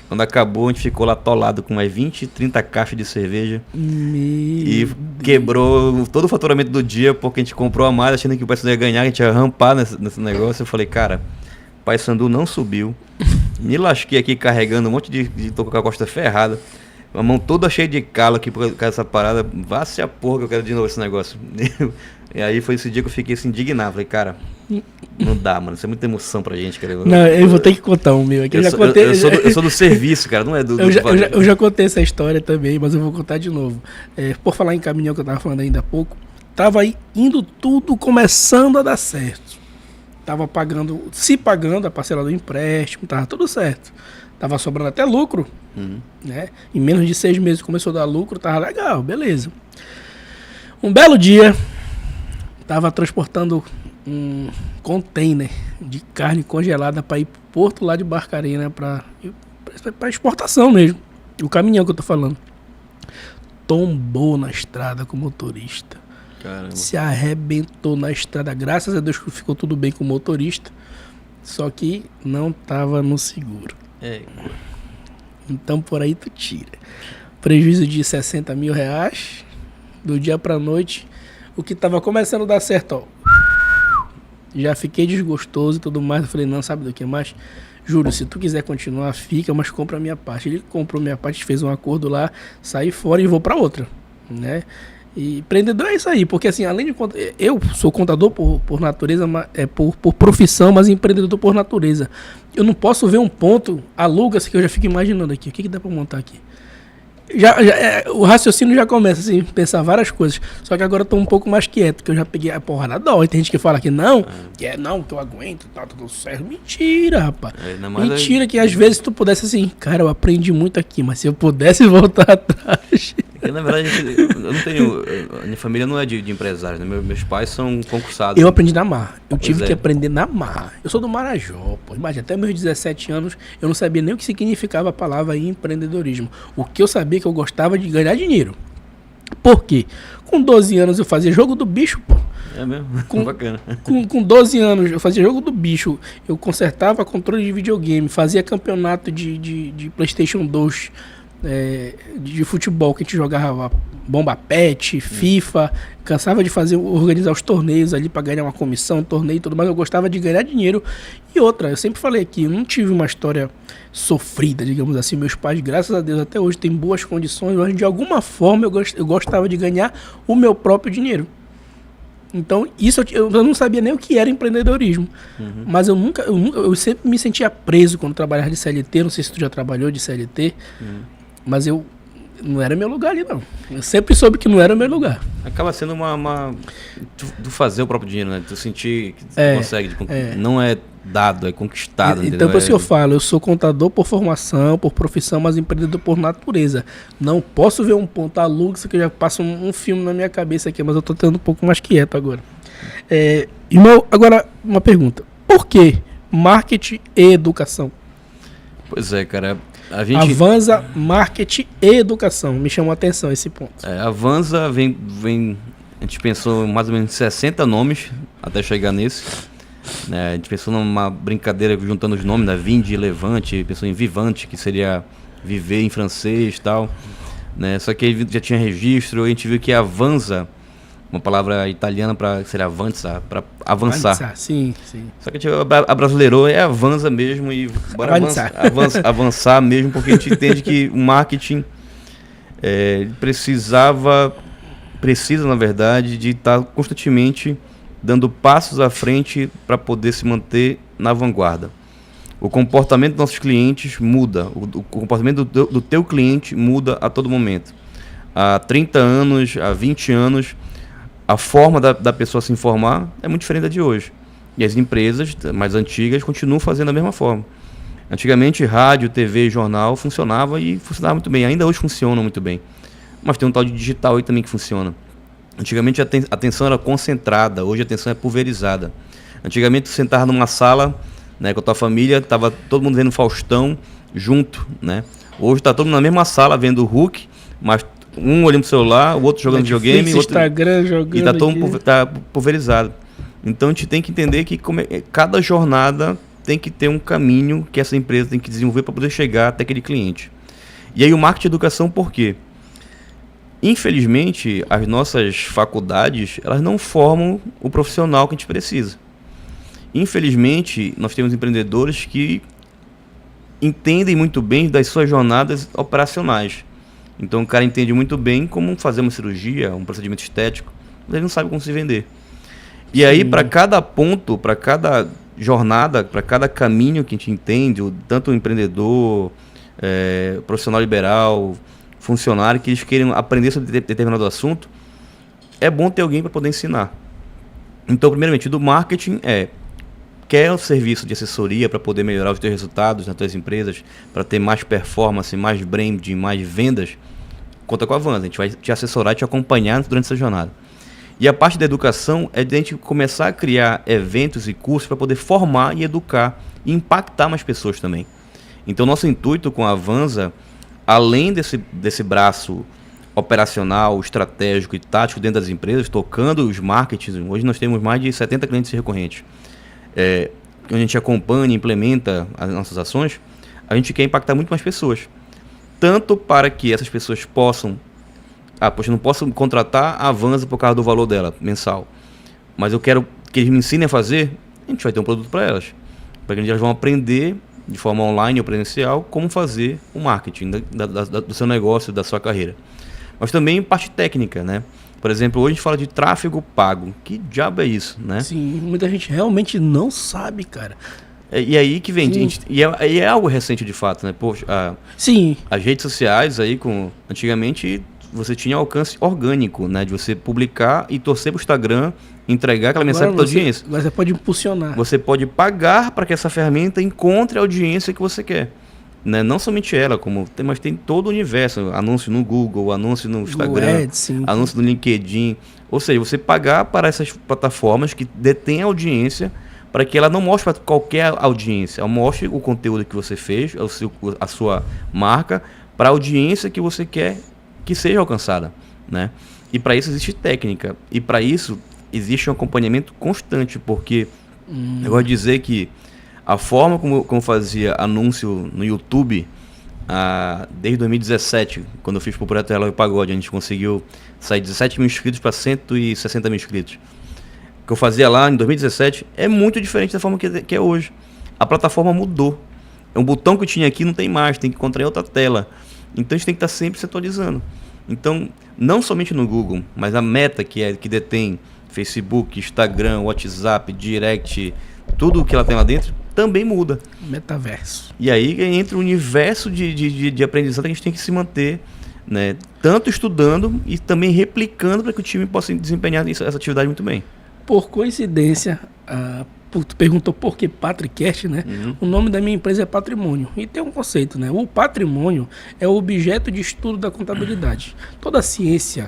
Quando acabou, a gente ficou lá atolado com umas 20, 30 caixas de cerveja. E quebrou todo o faturamento do dia, porque a gente comprou a mais, achando que o Paysandu ia ganhar, a gente ia rampar nesse negócio. Eu falei, cara, Paysandu não subiu. Me lasquei aqui carregando um monte de tô com a costa ferrada. a mão toda cheia de calo aqui por causa dessa parada. Vá-se a porra que eu quero de novo esse negócio. E aí foi esse dia que eu fiquei assim, indignado. Falei, cara, não dá, mano. Isso é muita emoção pra gente, cara. Não, eu vou ter que contar um meu aqui. Eu sou do serviço, cara, não é do... Eu já contei essa história também, mas eu vou contar de novo. Por falar em caminhão, que eu tava falando ainda há pouco, tava aí indo tudo começando a dar certo. Tava pagando a parcela do empréstimo, tava tudo certo. Tava sobrando até lucro, né? Em menos de 6 meses começou a dar lucro, tava legal, beleza. Um belo dia, tava transportando um container de carne congelada para ir pro porto lá de Barcarena, para exportação mesmo. O caminhão que eu tô falando. Tombou na estrada com o motorista. Caramba. Se arrebentou na estrada. Graças a Deus que ficou tudo bem com o motorista. Só que não tava no seguro. Então por aí tu tira. Prejuízo de 60 mil reais. Do dia pra noite. O que tava começando a dar certo, ó. Já fiquei desgostoso e tudo mais. Eu falei, não, sabe do que mais? Juro, se tu quiser continuar, fica, mas compra a minha parte. Ele comprou minha parte, fez um acordo lá, saí fora e vou pra outra, né? E empreendedor é isso aí, porque assim, além de... Eu sou contador por natureza, por profissão, mas empreendedor por natureza. Eu não posso ver um ponto, aluga-se, que eu já fico imaginando aqui. O que dá pra montar aqui? O raciocínio já começa assim, pensar várias coisas. Só que agora eu tô um pouco mais quieto, que eu já peguei a porra na dó. E tem gente que fala que não, que eu aguento, tá tudo certo. Mentira, rapaz. Mentira, que às vezes tu pudesse assim, cara, eu aprendi muito aqui, mas se eu pudesse voltar atrás. Porque, na verdade, eu não tenho. A minha família não é de empresários, né? Meus pais são concursados. Eu aprendi na marra. Eu tive que aprender na marra. Eu sou do Marajó, pô. Imagina, até meus 17 anos eu não sabia nem o que significava a palavra empreendedorismo. O que eu sabia que eu gostava de ganhar dinheiro. Por quê? Com 12 anos eu fazia jogo do bicho, pô. É mesmo? Bacana. Com 12 anos eu fazia jogo do bicho. Eu consertava controle de videogame, fazia campeonato de PlayStation 2. De futebol, que a gente jogava bomba pet, FIFA, cansava de organizar os torneios ali para ganhar uma comissão, torneio e tudo mais. Eu gostava de ganhar dinheiro. E outra, eu sempre falei aqui, eu não tive uma história sofrida, digamos assim. Meus pais, graças a Deus, até hoje têm boas condições, mas de alguma forma eu gostava de ganhar o meu próprio dinheiro. Então, isso eu não sabia nem o que era empreendedorismo. Mas eu sempre me sentia preso quando trabalhava de CLT. Não sei se tu já trabalhou de CLT. Mas não era meu lugar ali, não. Eu sempre soube que não era meu lugar. Acaba sendo tu fazer o próprio dinheiro, né? Tu sentir que tu consegue. Não é dado, é conquistado. Então, por isso que eu falo, eu sou contador por formação, por profissão, mas empreendedor por natureza. Não posso ver um ponto aluga que eu já passo um filme na minha cabeça aqui, mas eu tô tendo um pouco mais quieto agora. Agora, uma pergunta. Por que marketing e educação? Pois é, cara. Avanza, marketing e educação. Me chamou a atenção esse ponto. A Avanza vem... A gente pensou em mais ou menos 60 nomes até chegar nesse. A gente pensou numa brincadeira juntando os nomes, né? Vinde, Levante, pensou em Vivante, que seria viver em francês e tal. Né? Só que ele já tinha registro, a gente viu que Avanza, uma palavra italiana para seria avançar, para avançar. Sim. Só que a gente abrasileirou, Avanza mesmo e bora avançar mesmo, porque a gente entende que o marketing precisa, na verdade, de estar constantemente dando passos à frente para poder se manter na vanguarda. O comportamento dos nossos clientes muda, o comportamento do teu cliente muda a todo momento. Há 30 anos, há 20 anos, a forma da pessoa se informar é muito diferente da de hoje. E as empresas mais antigas continuam fazendo da mesma forma. Antigamente, rádio, TV, jornal funcionava muito bem. Ainda hoje funciona muito bem. Mas tem um tal de digital aí também que funciona. Antigamente a atenção era concentrada, hoje a atenção é pulverizada. Antigamente tu sentava numa sala, né, com a tua família, estava todo mundo vendo Faustão junto, né? Hoje está todo mundo na mesma sala vendo o Hulk, mas um olhando pro celular, o outro jogando videogame, o outro Instagram jogando, e está todo mundo pulverizado. Então a gente tem que entender que cada jornada tem que ter um caminho que essa empresa tem que desenvolver para poder chegar até aquele cliente. E aí o marketing e educação, por quê? Infelizmente, as nossas faculdades, elas não formam o profissional que a gente precisa. Infelizmente, nós temos empreendedores que entendem muito bem das suas jornadas operacionais. Então o cara entende muito bem como fazer uma cirurgia, um procedimento estético, mas ele não sabe como se vender. E aí, para cada ponto, para cada jornada, para cada caminho que a gente entende, tanto o empreendedor, profissional liberal, funcionário, que eles queiram aprender sobre determinado assunto, é bom ter alguém para poder ensinar. Então, primeiramente, do marketing quer o serviço de assessoria para poder melhorar os teus resultados nas tuas empresas, para ter mais performance, mais branding, mais vendas, conta com a Avanza. A gente vai te assessorar e te acompanhar durante essa jornada. E a parte da educação é de a gente começar a criar eventos e cursos para poder formar e educar e impactar mais pessoas também. Então, nosso intuito com a Avanza, além desse braço operacional, estratégico e tático dentro das empresas, tocando os marketings, hoje nós temos mais de 70 clientes recorrentes, onde a gente acompanha e implementa as nossas ações, a gente quer impactar muito mais pessoas. Tanto para que essas pessoas possam... poxa, eu não posso contratar a Avanza por causa do valor dela, mensal. Mas eu quero que eles me ensinem a fazer, a gente vai ter um produto para elas. Para que elas vão aprender, de forma online ou presencial, como fazer o marketing do seu negócio, da sua carreira. Mas também parte técnica, né? Por exemplo, hoje a gente fala de tráfego pago. Que diabo é isso, né? Sim, muita gente realmente não sabe, cara. E aí que vem, e é algo recente de fato, né? Poxa, sim. As redes sociais aí, antigamente você tinha alcance orgânico, né? De você publicar e torcer pro Instagram, entregar aquela mensagem para a audiência. Mas você pode impulsionar. Você pode pagar para que essa ferramenta encontre a audiência que você quer. Né? Não somente ela, mas tem todo o universo. Anúncio no Google, anúncio no Instagram, Ads, anúncio no LinkedIn. Ou seja, você pagar para essas plataformas que detêm audiência, para que ela não mostre para qualquer audiência. Ela mostre o conteúdo que você fez, a sua marca, para a audiência que você quer que seja alcançada. Né? E para isso existe técnica. E para isso existe um acompanhamento constante, porque eu gosto de dizer que a forma como fazia anúncio no YouTube, desde 2017, quando eu fiz o projeto Hello e Pagode, a gente conseguiu sair de 17 mil inscritos para 160 mil inscritos. O que eu fazia lá em 2017 é muito diferente da forma que é hoje. A plataforma mudou. É um botão que eu tinha aqui, não tem mais, tem que encontrar em outra tela. Então a gente tem que estar sempre se atualizando. Então, não somente no Google, mas a Meta, que detém Facebook, Instagram, WhatsApp, Direct, tudo o que ela tem lá dentro, também muda. Metaverso. E aí entra o universo de aprendizado que a gente tem que se manter, né? Tanto estudando e também replicando para que o time possa desempenhar essa atividade muito bem. Por coincidência, tu perguntou por que Patricast, né? O nome da minha empresa é Patrimônio. E tem um conceito, né? O patrimônio é o objeto de estudo da contabilidade. Toda ciência,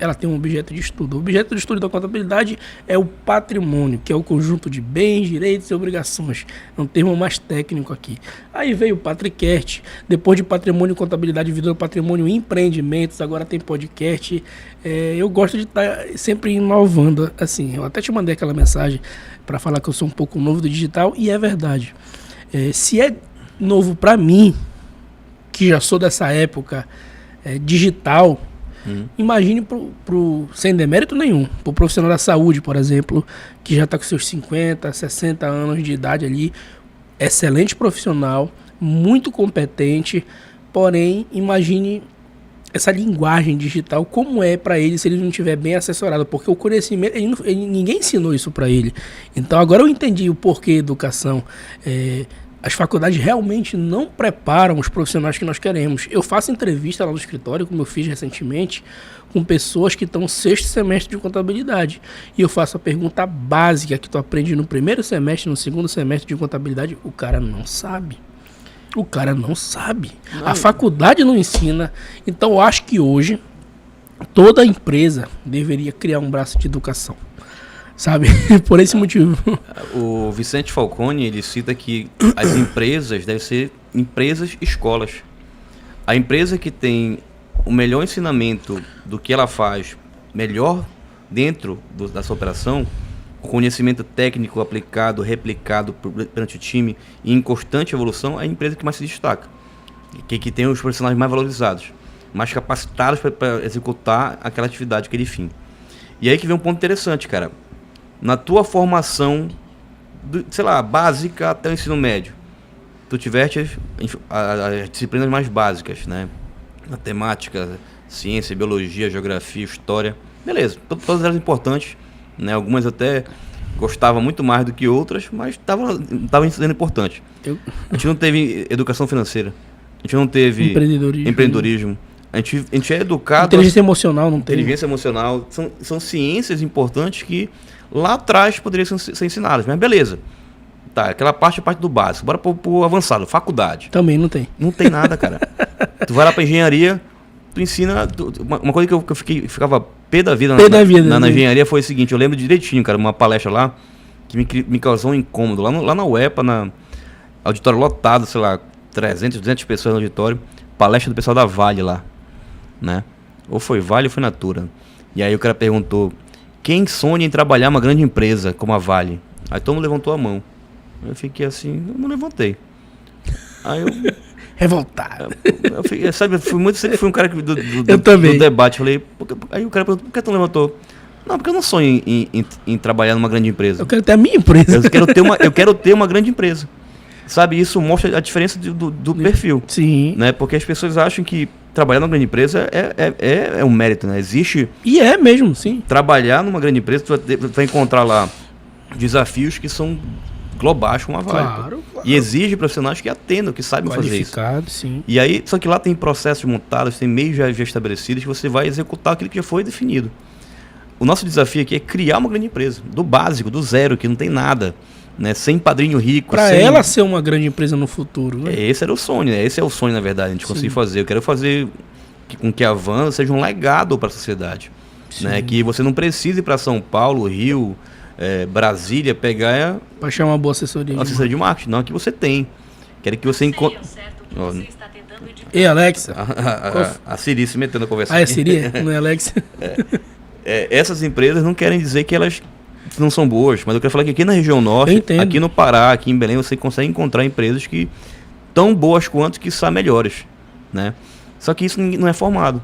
ela tem um objeto de estudo. O objeto de estudo da contabilidade é o patrimônio, que é o conjunto de bens, direitos e obrigações. É um termo mais técnico aqui. Aí veio o Patricast, depois de patrimônio e contabilidade virou patrimônio e empreendimentos, agora tem podcast. Eu gosto de estar sempre inovando, assim. Eu até te mandei aquela mensagem para falar que eu sou um pouco novo do digital, e é verdade. Se é novo para mim, que já sou dessa época digital, imagine sem demérito nenhum, pro profissional da saúde, por exemplo, que já está com seus 50, 60 anos de idade ali, excelente profissional, muito competente, porém, imagine essa linguagem digital, como é para ele se ele não estiver bem assessorado, porque o conhecimento, ninguém ensinou isso para ele. Então agora eu entendi o porquê educação. As faculdades realmente não preparam os profissionais que nós queremos. Eu faço entrevista lá no escritório, como eu fiz recentemente, com pessoas que estão no 6º semestre de contabilidade. E eu faço a pergunta básica que tu aprende no 1º semestre, no 2º semestre de contabilidade. O cara não sabe. O cara não sabe. Não. A faculdade não ensina. Então eu acho que hoje toda empresa deveria criar um braço de educação. Sabe? Por esse motivo. O Vicente Falcone, ele cita que as empresas devem ser empresas escolas. A empresa que tem o melhor ensinamento do que ela faz, melhor dentro da sua operação, com conhecimento técnico aplicado, replicado perante o time e em constante evolução, é a empresa que mais se destaca. Que tem os profissionais mais valorizados, mais capacitados para executar aquela atividade, aquele fim. E aí que vem um ponto interessante, cara. Na tua formação, básica até o ensino médio, tu tiveste as disciplinas mais básicas, né? matemática, ciência, biologia, geografia, história. Beleza, todas elas importantes, né? Algumas até gostava muito mais do que outras, mas estava sendo importante. A gente não teve educação financeira, a gente não teve empreendedorismo. A gente é educado... Inteligência emocional não tem. Inteligência emocional. São ciências importantes que lá atrás poderiam ser ensinadas, mas beleza. Tá, aquela parte é parte do básico. Bora pro avançado, faculdade. Também não tem. Não tem nada, cara. Tu vai lá pra engenharia, tu ensina... Uma coisa que eu ficava pé da vida na engenharia foi o seguinte, eu lembro direitinho, cara, uma palestra lá que me causou um incômodo. Lá na UEPA, na auditório lotado, sei lá, 300, 200 pessoas no auditório, palestra do pessoal da Vale lá, né? Ou foi Vale ou foi Natura. E aí o cara perguntou, quem sonha em trabalhar uma grande empresa como a Vale? Aí todo mundo levantou a mão. Eu fiquei assim, eu não levantei. Aí eu... Revoltado. Sempre fui um cara do debate. Falei, aí o cara perguntou, por que tu não levantou? Não, porque eu não sonho em trabalhar numa grande empresa. Eu quero ter a minha empresa. Eu quero ter uma grande empresa. Sabe, isso mostra a diferença do perfil. Sim. Né? Porque as pessoas acham que trabalhar numa grande empresa é um mérito, né? Existe... E é mesmo, sim. Trabalhar numa grande empresa, tu vai encontrar lá desafios que são globais como a Vale. Claro. E exige profissionais que atendam, que saibam fazer isso. Sim. E aí, só que lá tem processos montados, tem meios já estabelecidos que você vai executar aquilo que já foi definido. O nosso desafio aqui é criar uma grande empresa, do básico, do zero, que não tem nada, né? Sem padrinho rico. Para ela ser uma grande empresa no futuro, né? Esse era o sonho, né? Esse é o sonho, na verdade, a gente conseguir fazer. Eu quero fazer com que a Van seja um legado para a sociedade. Né? Que você não precise ir para São Paulo, Rio, Brasília, pegar... Para chamar uma boa assessoria. Uma assessoria de marketing, não, que você tem. Quero que você encontre... Ei, Alexa. A Siri se metendo na conversa. Ah, é Siri? Não é Alexa? Essas empresas não querem dizer que elas não são boas, mas eu quero falar que aqui na região norte, aqui no Pará, aqui em Belém, você consegue encontrar empresas que tão boas quanto, que são melhores, né? Só que isso não é formado.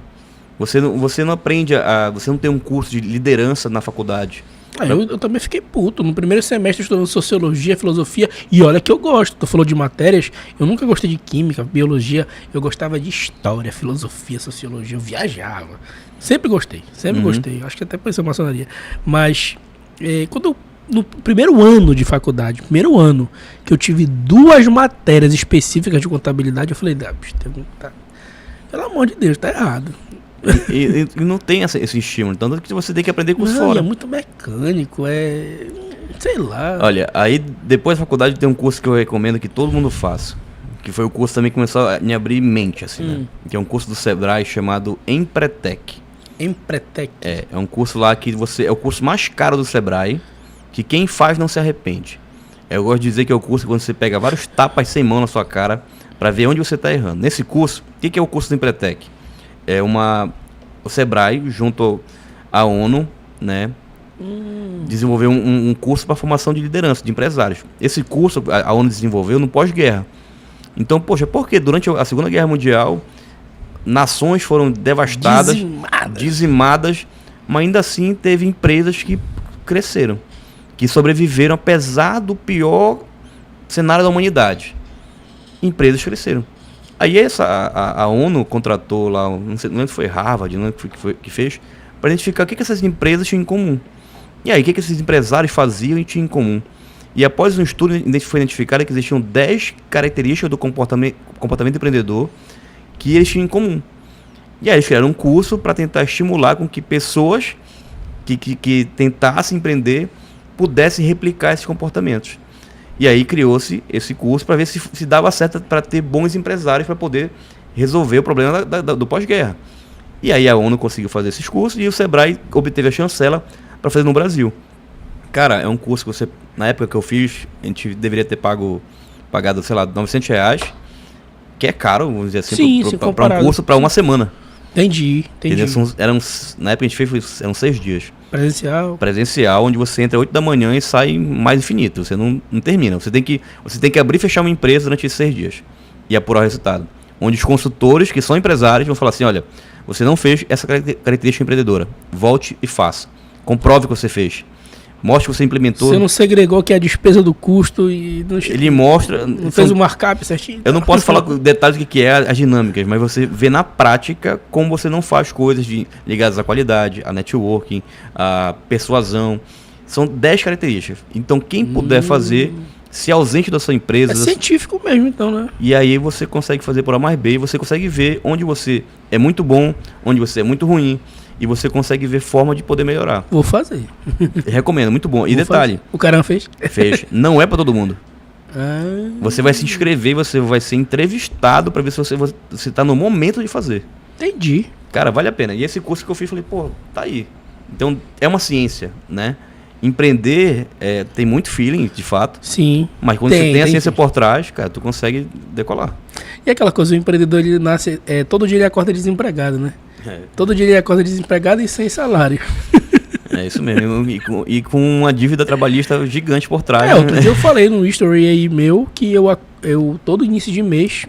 Você não aprende você não tem um curso de liderança na faculdade. Eu também fiquei puto. No primeiro semestre estudando sociologia, filosofia, e olha que eu gosto. Tu falou de matérias, eu nunca gostei de química, biologia, eu gostava de história, filosofia, sociologia, eu viajava. Sempre gostei. Acho que até pareceu maçonaria. Mas no primeiro ano de faculdade, primeiro ano, que eu tive 2 matérias específicas de contabilidade, eu falei, pelo amor de Deus, tá errado. E não tem esse estímulo, tanto que você tem que aprender com fora. É muito mecânico, sei lá. Olha, aí depois da faculdade tem um curso que eu recomendo que todo mundo faça, que foi o curso também que começou a me abrir mente, assim, né? Que é um curso do Sebrae chamado Empretec. Empretec? É um curso lá que é o curso mais caro do Sebrae, que quem faz não se arrepende. Eu gosto de dizer que é o curso quando você pega vários tapas sem mão na sua cara para ver onde você está errando. Nesse curso, o que é o curso do Empretec? O Sebrae, junto à ONU, né, desenvolveu um curso para formação de liderança, de empresários. Esse curso a ONU desenvolveu no pós-guerra. Então, poxa, porque durante a Segunda Guerra Mundial, nações foram devastadas, dizimadas, mas ainda assim teve empresas que cresceram, que sobreviveram apesar do pior cenário da humanidade. Empresas cresceram. Aí a ONU contratou lá, não lembro se foi Harvard, não lembro que fez, para identificar o que essas empresas tinham em comum. E aí, o que esses empresários faziam e tinham em comum. E após um estudo, foi identificado que existiam 10 características do comportamento empreendedor que eles tinham em comum. E aí eles criaram um curso para tentar estimular com que pessoas que tentassem empreender pudessem replicar esses comportamentos. E aí criou-se esse curso para ver se dava certo para ter bons empresários para poder resolver o problema do pós-guerra. E aí a ONU conseguiu fazer esses cursos e o Sebrae obteve a chancela para fazer no Brasil. Cara, é um curso que você, na época que eu fiz, a gente deveria ter pagado, sei lá, R$900, que é caro, vamos dizer assim, para um curso para uma semana. Entendi. Na época a gente fez, eram 6 dias. Presencial, onde você entra 8 da manhã e sai mais infinito. Você não termina. Você tem que abrir e fechar uma empresa durante esses 6 dias e apurar o resultado. Onde os consultores, que são empresários, vão falar assim, olha, você não fez essa característica empreendedora. Volte e faça. Comprove que você fez. mostra que você implementou. Você não segregou que é a despesa do custo e não, ele mostra. não fez o markup certinho? Eu não posso falar com detalhes do que é as dinâmicas, mas você vê na prática como você não faz coisas ligadas à qualidade, à networking, à persuasão. São 10 características. Então, quem puder fazer, se ausente da sua empresa. É científico mesmo, então, né? E aí você consegue fazer por A mais B, você consegue ver onde você é muito bom, onde você é muito ruim, e você consegue ver forma de poder melhorar. Vou fazer. Recomendo, muito bom. E Vou detalhe, fazer. O cara fez? fez. Não é para todo mundo. Ah, Você vai se inscrever, você vai ser entrevistado para ver se você tá no momento de fazer. entendi. Cara, vale a pena. E esse curso que eu fiz, falei, pô, tá aí. Então, é uma ciência, né? Empreender tem muito feeling, de fato. Sim. Mas quando você tem a ciência sim. por trás, cara, tu consegue decolar. E aquela coisa, o empreendedor, ele nasce... todo dia ele acorda desempregado, né? Todo dia ele acorda desempregado e sem salário. É isso mesmo. E com uma dívida trabalhista gigante por trás. Outro dia eu falei no history aí meu que eu todo início de mês,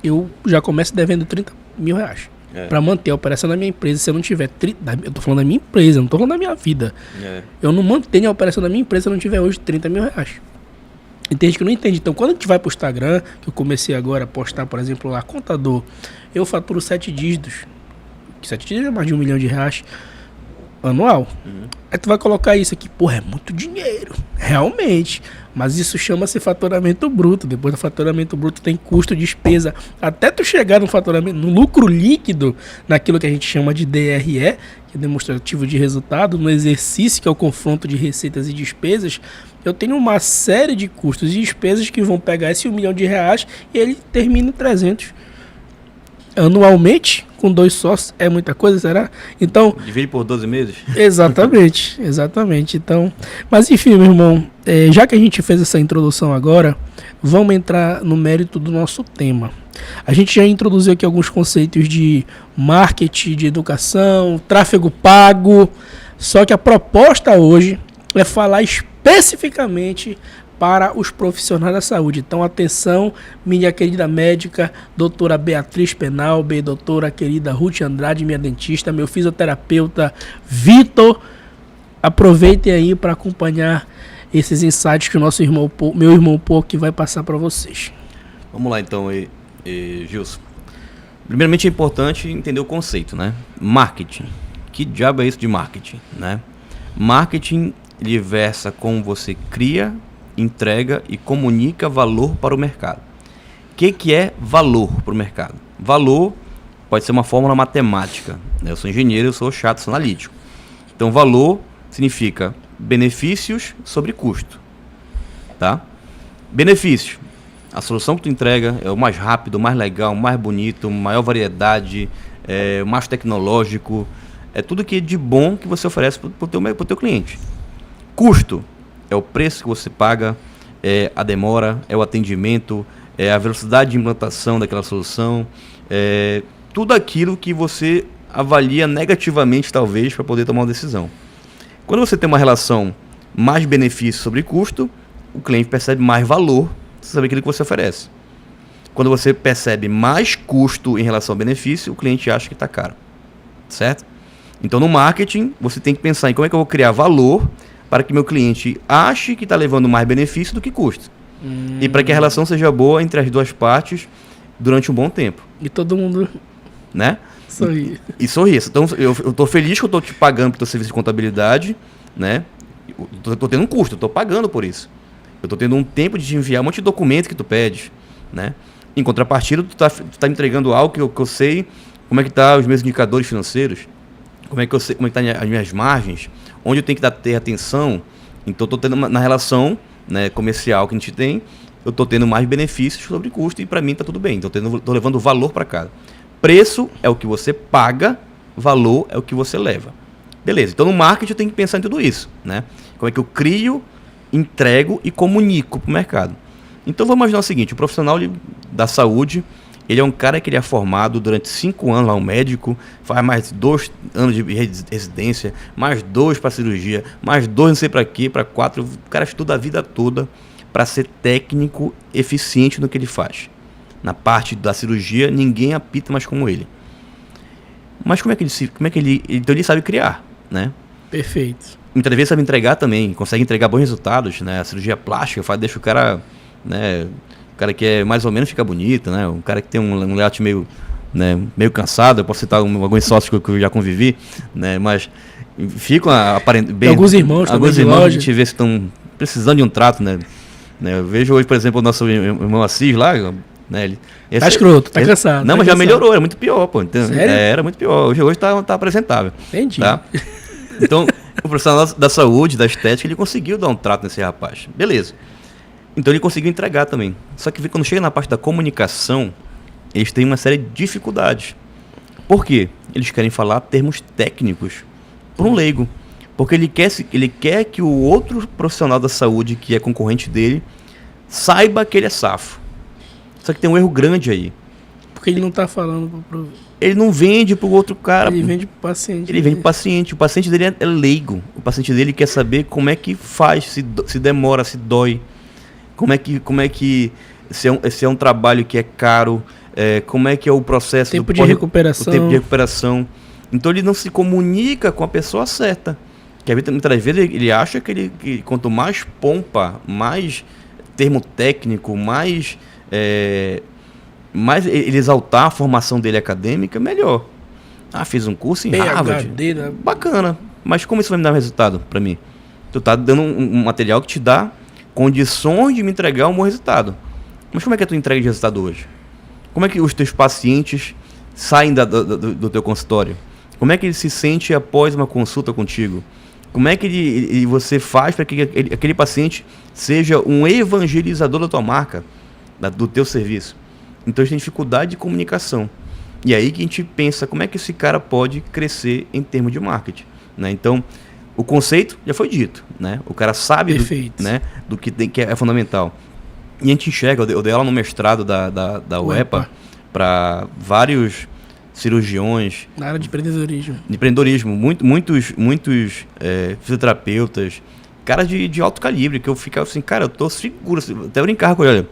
eu já começo devendo 30 mil reais. Pra manter a operação da minha empresa. Se eu não tiver... Eu tô falando da minha empresa, não tô falando da minha vida. Eu não mantenho a operação da minha empresa se eu não tiver hoje 30 mil reais. E tem gente que não entende. Então, quando a gente vai pro Instagram, que eu comecei agora a postar, por exemplo, lá, contador, eu faturo 7 dígitos. 7 dígitos é mais de R$1 milhão anual. Aí tu vai colocar isso aqui, porra, é muito dinheiro, realmente. Mas isso chama-se faturamento bruto. Depois do faturamento bruto tem custo, despesa. Até tu chegar no faturamento, no lucro líquido, naquilo que a gente chama de DRE, que é demonstrativo de resultado, no exercício, que é o confronto de receitas e despesas, eu tenho uma série de custos e despesas que vão pegar esse R$1 milhão e ele termina em 300. Anualmente, com 2 sócios, é muita coisa, será? Então... Divide por 12 meses? Exatamente, exatamente. Então, mas enfim, meu irmão, já que a gente fez essa introdução agora, vamos entrar no mérito do nosso tema. A gente já introduziu aqui alguns conceitos de marketing, de educação, tráfego pago, só que a proposta hoje é falar especificamente para os profissionais da saúde. Então, atenção, minha querida médica, doutora Beatriz Penalbe, doutora querida Ruth Andrade, minha dentista, meu fisioterapeuta Vitor, aproveitem aí para acompanhar esses insights que o meu irmão Poc vai passar para vocês. Vamos lá então, Gilson. Primeiramente é importante entender o conceito, né? Marketing. Que diabo é isso de marketing, né? Marketing ele versa como você cria, entrega e comunica valor para o mercado. O que é valor para o mercado? Valor pode ser uma fórmula matemática. Eu sou engenheiro, eu sou chato, sou analítico. Então, valor significa benefícios sobre custo. Tá? Benefícios. A solução que tu entrega é o mais rápido, o mais legal, o mais bonito, maior variedade, o mais tecnológico. É tudo que é de bom que você oferece para o teu cliente. Custo. É o preço que você paga, é a demora, é o atendimento, é a velocidade de implantação daquela solução, é tudo aquilo que você avalia negativamente, talvez, para poder tomar uma decisão. Quando você tem uma relação mais benefício sobre custo, o cliente percebe mais valor sobre aquilo que você oferece. Quando você percebe mais custo em relação ao benefício, o cliente acha que está caro. Certo? Então, no marketing, você tem que pensar em como é que eu vou criar valor para que meu cliente ache que está levando mais benefício do que custo. E para que a relação seja boa entre as duas partes durante um bom tempo. E todo mundo... Né? Sorri. E sorri. Então, eu estou feliz que eu estou te pagando pelo teu serviço de contabilidade, né? Eu estou tendo um custo, eu estou pagando por isso. Eu estou tendo um tempo de te enviar um monte de documento que tu pede, né? Em contrapartida, tu tá me entregando algo que eu sei como é que tá os meus indicadores financeiros, como é que eu sei como é que tá as minhas margens, onde eu tenho que ter atenção. Então, estou tendo na relação, né, comercial que a gente tem, eu estou tendo mais benefícios sobre custo e para mim está tudo bem. Então, estou levando valor para casa. Preço é o que você paga, valor é o que você leva. Beleza, então no marketing eu tenho que pensar em tudo isso, né? Como é que eu crio, entrego e comunico para o mercado. Então vamos imaginar o seguinte, o profissional da saúde, ele é um cara que ele é formado durante 5 anos, lá um médico, faz mais 2 anos de residência, mais 2 para cirurgia, mais 2 não sei para quê, para 4, o cara estuda a vida toda para ser técnico eficiente no que ele faz. Na parte da cirurgia, ninguém apita mais como ele. Mas como é que ele então ele sabe criar, né? Perfeito. muitas vezes sabe entregar também, consegue entregar bons resultados, né? A cirurgia plástica deixa o cara, né? O cara que é mais ou menos fica bonito, né? Um cara que tem um layout meio, né, meio cansado, eu posso citar alguns sócios que eu já convivi, né? Mas ficam bem. Alguns irmãos a gente vê se estão precisando de um trato, né? Eu vejo hoje, por exemplo, o nosso irmão Assis lá, né? Tá escroto, tá cansado. Não, mas já melhorou, era muito pior, pô. Sério? Era muito pior. Hoje tá apresentável. Entendi. Tá? Então, o profissional da saúde, da estética, ele conseguiu dar um trato nesse rapaz. Beleza. Então ele conseguiu entregar também. Só que quando chega na parte da comunicação, eles têm uma série de dificuldades. Por quê? Eles querem falar termos técnicos para um leigo. Porque ele quer que o outro profissional da saúde, que é concorrente dele, saiba que ele é safo. Só que tem um erro grande aí. Porque ele não tá falando pro... Ele não vende pro outro cara. Ele vende pro paciente. Ele vende pro paciente. O paciente dele é leigo. O paciente dele quer saber como é que faz, se demora, se dói. Como é que se é um trabalho que é caro, como é que é o processo tempo de recuperação. O tempo de recuperação. Então ele não se comunica com a pessoa certa. Que muitas vezes ele acha que quanto mais pompa, mais termo técnico, mais ele exaltar a formação dele acadêmica, melhor. Fiz um curso em Harvard. Né? Bacana. Mas como isso vai me dar resultado para mim? Tu tá dando um material que te dá condições de me entregar um bom resultado. Mas como é que é a tua entrega de resultado hoje? Como é que os teus pacientes saem do teu consultório? Como é que ele se sente após uma consulta contigo? Como é que você faz para que aquele paciente seja um evangelizador da tua marca, do teu serviço? Então a gente tem dificuldade de comunicação. E aí que a gente pensa como é que esse cara pode crescer em termos de marketing, né? Então, o conceito já foi dito, né? O cara sabe do que é fundamental. E a gente enxerga, eu dei aula no mestrado da UEPA para vários cirurgiões. Na área de empreendedorismo. Muitos fisioterapeutas, caras de alto calibre, que eu ficava assim, cara, eu tô seguro, até brincar com ele, olha,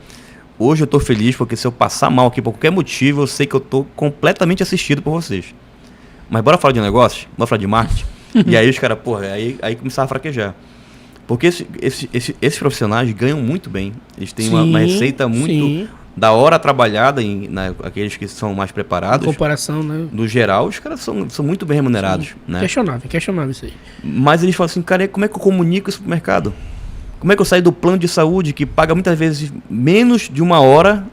hoje eu tô feliz porque se eu passar mal aqui por qualquer motivo, eu sei que eu tô completamente assistido por vocês. Mas bora falar de negócio? Bora falar de marketing? E aí os caras, aí começaram a fraquejar. Porque esses profissionais ganham muito bem. Eles têm uma receita muito da hora trabalhada, aqueles que são mais preparados. Em comparação, né? No geral, os caras são muito bem remunerados. Né? Questionável isso aí. Mas eles falam assim, cara, como é que eu comunico isso pro mercado? Como é que eu saio do plano de saúde, que paga muitas vezes menos de uma hora,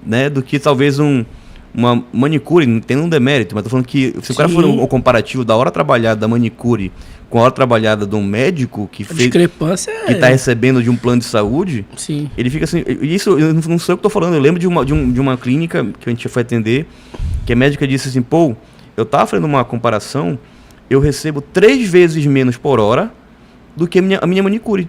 né, do que talvez uma manicure, não tem um demérito, mas tô falando que se o cara for um comparativo da hora trabalhada da manicure com a hora trabalhada de um médico que está recebendo de um plano de saúde, ele fica assim, isso eu não sou eu que estou falando, eu lembro de uma clínica que a gente foi atender, que a médica disse assim, eu estava fazendo uma comparação, eu recebo 3 vezes menos por hora do que a minha manicure.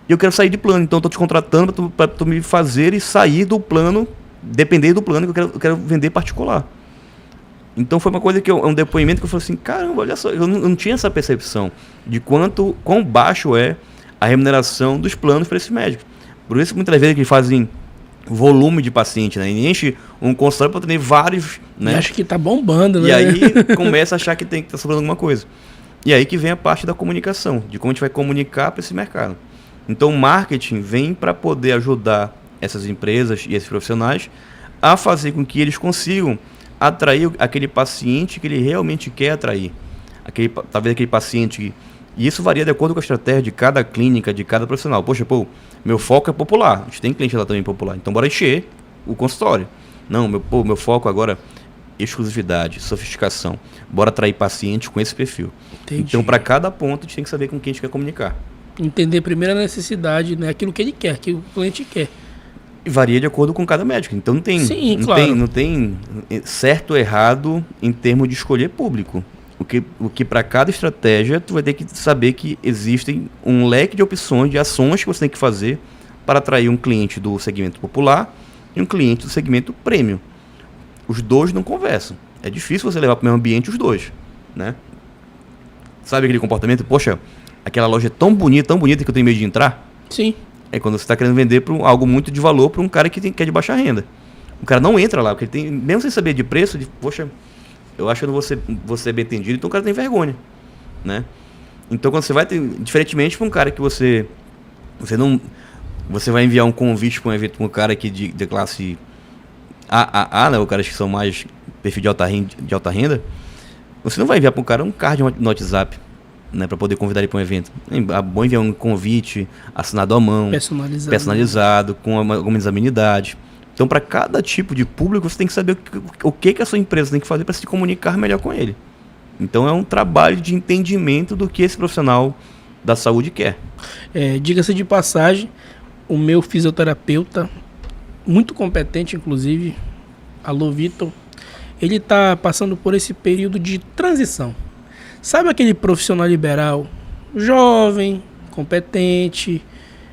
E eu quero sair de plano, então eu estou te contratando para tu me fazer e sair do plano, depender do plano que eu quero vender particular. Então foi uma coisa que um depoimento que eu falei assim, caramba, olha só, eu não tinha essa percepção de quão baixo é a remuneração dos planos para esses médicos. Por isso muitas vezes eles fazem volume de paciente, né? E enche um consultório para atender vários, né? Acho que tá bombando, né? E aí começa a achar que tá sobrando alguma coisa. E aí que vem a parte da comunicação, de como a gente vai comunicar para esse mercado. Então o marketing vem para poder ajudar essas empresas e esses profissionais a fazer com que eles consigam atrair aquele paciente que ele realmente quer atrair. Talvez aquele paciente... E isso varia de acordo com a estratégia de cada clínica, de cada profissional. Poxa, meu foco é popular. A gente tem cliente lá também popular. Então bora encher o consultório. Não, meu foco agora é exclusividade, sofisticação. Bora atrair pacientes com esse perfil. Entendi. Então para cada ponto a gente tem que saber com quem a gente quer comunicar. Entender primeiro a necessidade, né? Aquilo que ele quer, que o cliente quer. E varia de acordo com cada médico. Então não tem certo ou errado em termos de escolher público. O que para cada estratégia, tu vai ter que saber que existem um leque de opções, de ações que você tem que fazer para atrair um cliente do segmento popular e um cliente do segmento premium. Os dois não conversam. É difícil você levar para o mesmo ambiente os dois, né? Sabe aquele comportamento? Poxa, aquela loja é tão bonita que eu tenho medo de entrar. Sim. É quando você está querendo vender algo muito de valor para um cara que é de baixa renda. O cara não entra lá, porque ele tem, mesmo sem saber de preço, poxa, eu acho que eu não vou ser bem entendido, então o cara tem vergonha, né? Então, quando você vai ter, diferentemente para um cara que você vai enviar um convite para um evento para um cara que de classe AAA, né, os caras que são mais perfil de alta renda, você não vai enviar para um cara um card no WhatsApp, né, para poder convidar ele para um evento. É bom enviar um convite assinado à mão, personalizado com algumas amenidades. Então, para cada tipo de público, você tem que saber o que a sua empresa tem que fazer para se comunicar melhor com ele. Então, é um trabalho de entendimento do que esse profissional da saúde quer. Diga-se de passagem, o meu fisioterapeuta, muito competente, inclusive, alô Vitor, ele está passando por esse período de transição. Sabe aquele profissional liberal, jovem, competente,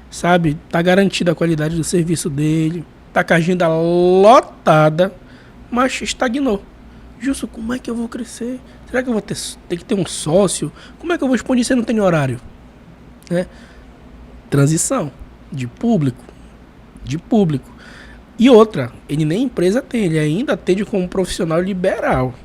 sabe, tá garantida a qualidade do serviço dele, tá com a agenda lotada, mas estagnou. Justo, como é que eu vou crescer? Será que eu vou ter que ter um sócio? Como é que eu vou expandir se eu não tenho horário? Transição de público. E outra, ele nem empresa tem, ele ainda atende como profissional liberal.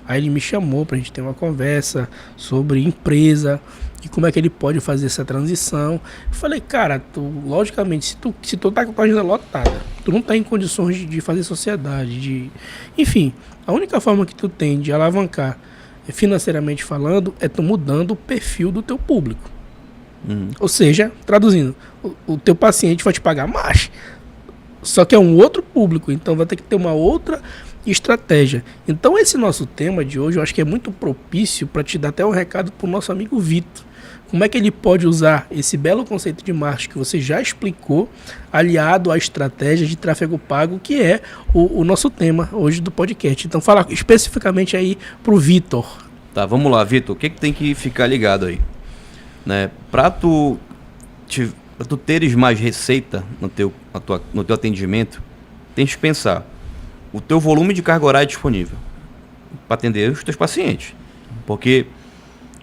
Aí ele me chamou pra gente ter uma conversa sobre empresa e como é que ele pode fazer essa transição. Eu falei, cara, logicamente, se tu tá com a agenda lotada, tu não tá em condições de fazer sociedade, enfim, a única forma que tu tem de alavancar financeiramente falando é tu mudando o perfil do teu público. Ou seja, traduzindo, o teu paciente vai te pagar mais, só que é um outro público, então vai ter que ter uma outra estratégia. Então esse nosso tema de hoje eu acho que é muito propício para te dar até um recado para o nosso amigo Vitor. Como é que ele pode usar esse belo conceito de marketing que você já explicou, aliado à estratégia de tráfego pago, que é o nosso tema hoje do podcast. Então fala especificamente aí para o Vitor. Tá, vamos lá, Vitor. O que tem que ficar ligado aí? Né? Para tu teres mais receita no teu atendimento, tem que pensar o teu volume de carga horária disponível para atender os teus pacientes. Porque,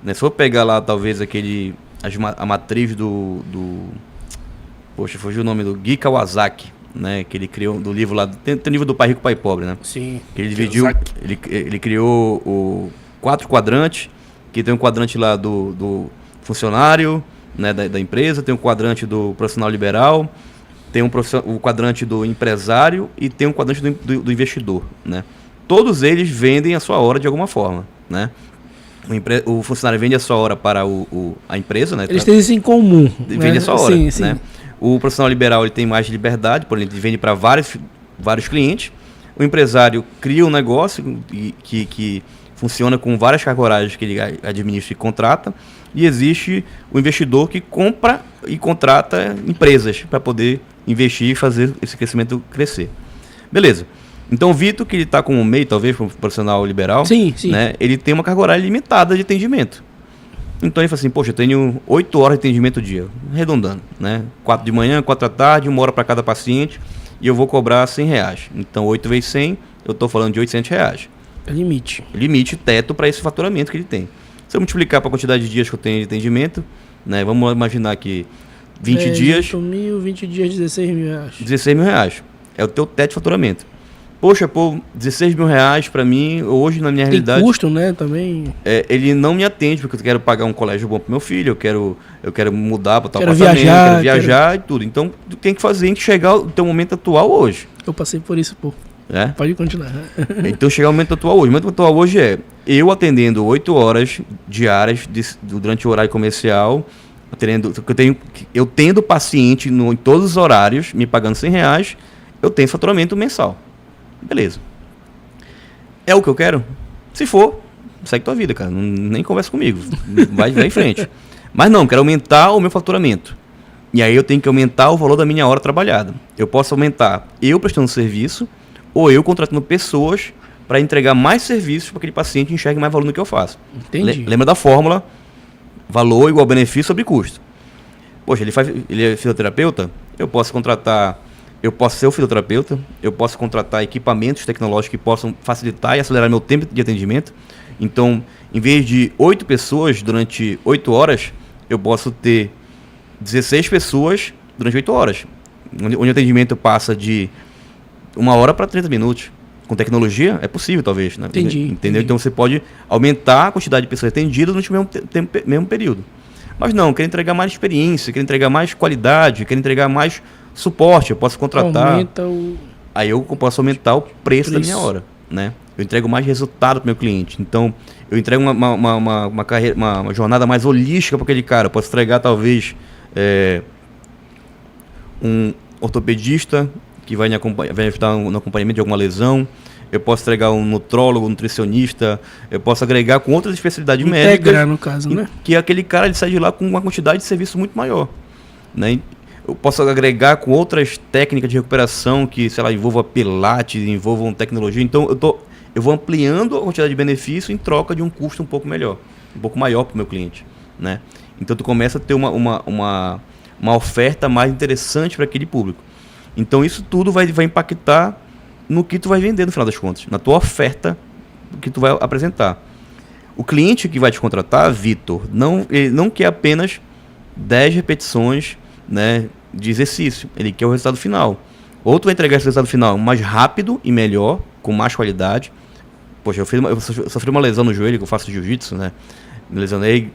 né, se for pegar lá, talvez, a matriz poxa, fugiu o nome do Gui Kawasaki, né, que ele criou do livro lá, tem o livro do Pai Rico, Pai Pobre, né? Sim. Que ele dividiu, ele criou 4 quadrantes, que tem um quadrante lá do funcionário, né, da empresa, tem um quadrante do profissional liberal, tem o quadrante do empresário e tem um quadrante do investidor, né? Todos eles vendem a sua hora de alguma forma, né? O funcionário vende a sua hora para a empresa, né? Eles têm isso em comum. Vende a sua hora, sim, sim. né? O profissional liberal ele tem mais liberdade, por exemplo, ele vende para vários clientes. O empresário cria um negócio que funciona com várias cargas horárias que ele administra e contrata. E existe o investidor que compra e contrata empresas para poder investir e fazer esse crescimento crescer. Beleza. Então o Vitor, que ele está com um MEI, talvez, como profissional liberal, sim. Né, ele tem uma carga horária limitada de atendimento. Então ele fala assim, poxa, eu tenho 8 horas de atendimento dia, arredondando, né? 4 de manhã, 4 da tarde, 1 hora para cada paciente, e eu vou cobrar R$100. Então 8 vezes 100, eu estou falando de R$800. É limite. Limite, teto para esse faturamento que ele tem. Se eu multiplicar para a quantidade de dias que eu tenho de atendimento, né, vamos imaginar que 20 dias... 20 dias, R$16 mil. R$16 mil. É o teu teto de faturamento. Poxa, R$16 mil para mim, hoje na minha realidade... Tem custo, né, também. Ele não me atende, porque eu quero pagar um colégio bom pro meu filho, eu quero mudar para tal quero apartamento, viajar, viajar e tudo. Então, tu tem que fazer, tem que chegar ao teu momento atual hoje. Eu passei por isso, pô. Pode continuar. Então chegar ao momento atual hoje. O momento atual hoje é eu atendendo 8 horas diárias durante o horário comercial, eu tendo paciente em todos os horários, me pagando R$100, eu tenho faturamento mensal. Beleza. É o que eu quero? Se for, segue tua vida, cara. Nem conversa comigo. Vai em frente. Mas não, quero aumentar o meu faturamento. E aí eu tenho que aumentar o valor da minha hora trabalhada. Eu posso aumentar eu prestando serviço ou eu contratando pessoas para entregar mais serviços para aquele paciente enxergue mais valor no que eu faço. Entendi. Lembra da fórmula? Valor igual benefício sobre custo. Poxa, ele é fisioterapeuta? Eu posso ser o fisioterapeuta, eu posso contratar equipamentos tecnológicos que possam facilitar e acelerar meu tempo de atendimento. Então, em vez de 8 pessoas durante 8 horas, eu posso ter 16 pessoas durante 8 horas. Onde o atendimento passa de 1 hora para 30 minutos. Com tecnologia, é possível, talvez. Né? Entendi. Entendeu? Então, você pode aumentar a quantidade de pessoas atendidas durante o mesmo período. Mas não, quero entregar mais experiência, quero entregar mais qualidade, quero entregar mais suporte, eu posso contratar. Aumenta o... Aí eu posso aumentar o preço da minha hora, né? Eu entrego mais resultado para o meu cliente. Então, eu entrego uma jornada mais holística para aquele cara. Eu posso entregar, talvez, um ortopedista que vai ajudar no acompanhamento de alguma lesão. Eu posso entregar um nutrólogo, um nutricionista. Eu posso agregar com outras especialidades médicas. Integrar, no caso, né? Que aquele cara ele sai de lá com uma quantidade de serviço muito maior, né? Eu posso agregar com outras técnicas de recuperação que, sei lá, envolvam pilates, envolvam tecnologia. Então, eu vou ampliando a quantidade de benefício em troca de um custo um pouco melhor, um pouco maior para o meu cliente, né? Então, tu começa a ter uma oferta mais interessante para aquele público. Então, isso tudo vai impactar no que tu vai vender no final das contas, na tua oferta que tu vai apresentar. O cliente que vai te contratar, Vitor, ele não quer apenas 10 repetições, né, de exercício, ele quer o resultado final. Ou tu vai entregar esse resultado final mais rápido e melhor, com mais qualidade. Poxa, eu sofri uma lesão no joelho, que eu faço jiu-jitsu, né? Me lesionei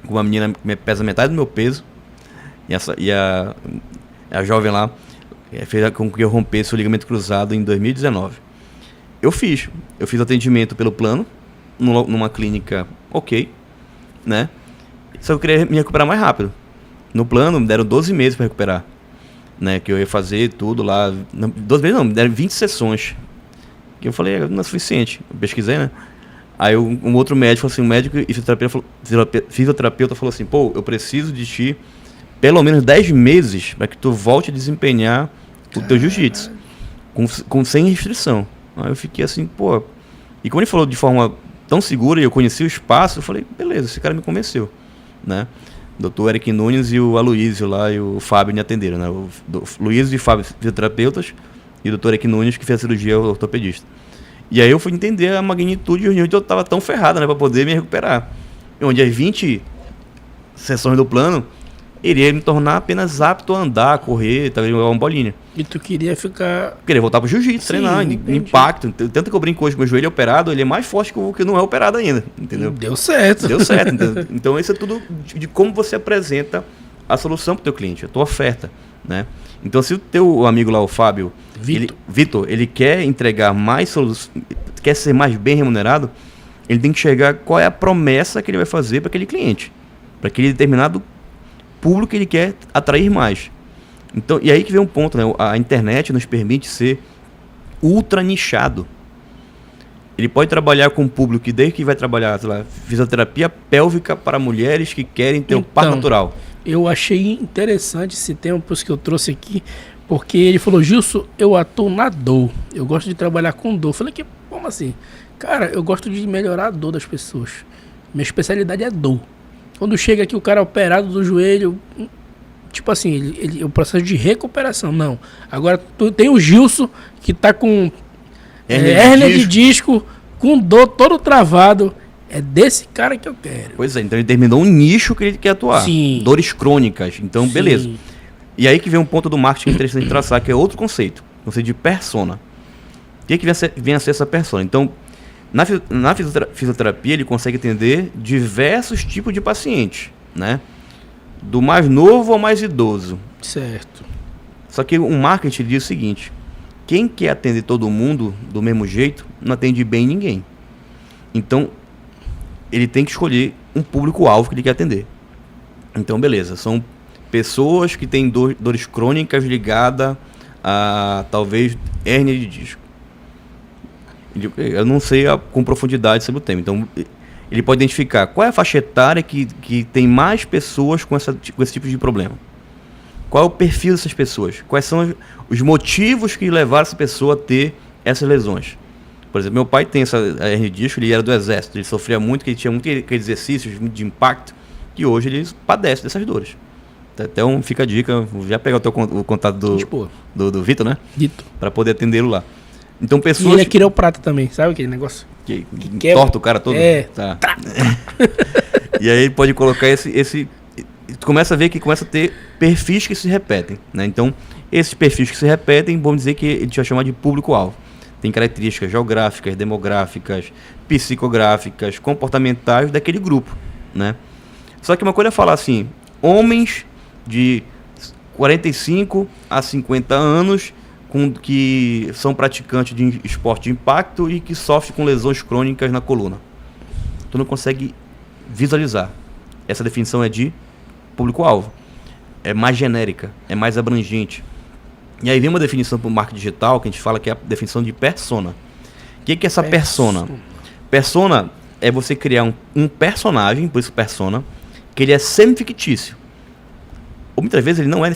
com uma menina que pesa metade do meu peso. E a jovem lá fez com que eu rompesse o ligamento cruzado em 2019. Eu fiz atendimento pelo plano, numa clínica ok, né? Só que eu queria me recuperar mais rápido. No plano, me deram 12 meses para recuperar, né? Que eu ia fazer tudo lá. 12 meses não, me deram 20 sessões. Que eu falei, não é suficiente. Eu pesquisei, né? Aí um outro médico falou assim, um médico e fisioterapeuta falou assim, pô, eu preciso de ti pelo menos 10 meses para que tu volte a desempenhar o teu jiu-jitsu sem restrição. Aí eu fiquei assim, pô. E como ele falou de forma tão segura e eu conheci o espaço, eu falei, beleza, esse cara me convenceu, né? Dr. Eric Nunes e o Aloysio lá e o Fábio me atenderam, né? O Luiz e o Fábio fisioterapeutas e o Dr. Eric Nunes que fez a cirurgia ortopedista. E aí eu fui entender a magnitude onde eu estava tão ferrado, né? Para poder me recuperar. E onde as 20 sessões do plano iria me tornar apenas apto a andar, a correr, talvez jogar uma bolinha. E tu queria ficar... Queria voltar pro jiu-jitsu, treinar, impacto. Tanto que eu brinco hoje com o meu joelho operado, ele é mais forte que o que não é operado ainda, entendeu? Deu certo. Entendeu? Então isso é tudo de como você apresenta a solução pro teu cliente, a tua oferta, né? Então se o teu amigo lá, o Fábio, Vitor, ele quer entregar mais soluções, quer ser mais bem remunerado, ele tem que enxergar qual é a promessa que ele vai fazer para aquele cliente, para aquele determinado público que ele quer atrair mais. Então, e aí que vem um ponto, né? A internet nos permite ser ultra nichado. Ele pode trabalhar com um público que desde que vai trabalhar, sei lá, fisioterapia pélvica para mulheres que querem ter um parto natural. Eu achei interessante esse tema, por isso que eu trouxe aqui, porque ele falou, Gilson, eu atuo na dor. Eu gosto de trabalhar com dor. Eu falei, como assim? Cara, eu gosto de melhorar a dor das pessoas. Minha especialidade é dor. Quando chega aqui o cara operado do joelho, tipo assim, o processo de recuperação, não. Agora tem o Gilson, que tá com hérnia de disco, com dor todo travado. É desse cara que eu quero. Pois é, então ele terminou um nicho que ele quer atuar. Sim. Dores crônicas. Então, Sim. Beleza. E aí que vem um ponto do marketing interessante de traçar, que é outro conceito. O conceito de persona. O que vem a ser essa persona? Então, na fisioterapia, ele consegue atender diversos tipos de pacientes, né? Do mais novo ao mais idoso. Certo. Só que o marketing diz o seguinte, quem quer atender todo mundo do mesmo jeito, não atende bem ninguém. Então, ele tem que escolher um público-alvo que ele quer atender. Então, beleza, são pessoas que têm dores crônicas ligadas a, talvez, hérnia de disco. Eu não sei com profundidade sobre o tema. Então, ele pode identificar qual é a faixa etária que tem mais pessoas com esse tipo de problema. Qual é o perfil dessas pessoas? Quais são os motivos que levaram essa pessoa a ter essas lesões? Por exemplo, meu pai tem essa hernia de disco, ele era do exército, ele sofria muito, ele tinha muitos exercícios de impacto, que hoje ele padece dessas dores. Até fica a dica, vou já pegar o contato do Vitor, né? Vitor. Para poder atendê-lo lá. Então, pessoas... E ele é quiroprata também, sabe aquele negócio? Que torta o cara todo? Tá. E aí ele pode colocar tu começa a ver que começa a ter perfis que se repetem, né? Então, esses perfis que se repetem, vamos dizer que a gente vai chamar de público-alvo. Tem características geográficas, demográficas, psicográficas, comportamentais daquele grupo, né? Só que uma coisa é falar assim, homens de 45 a 50 anos que são praticantes de esporte de impacto e que sofrem com lesões crônicas na coluna. Tu não consegue visualizar. Essa definição é de público-alvo. É mais genérica, é mais abrangente. E aí vem uma definição para o marketing digital que a gente fala que é a definição de persona. O que é essa persona? Persona é você criar um personagem, por isso persona, que ele é semi-fictício. Ou muitas vezes ele não é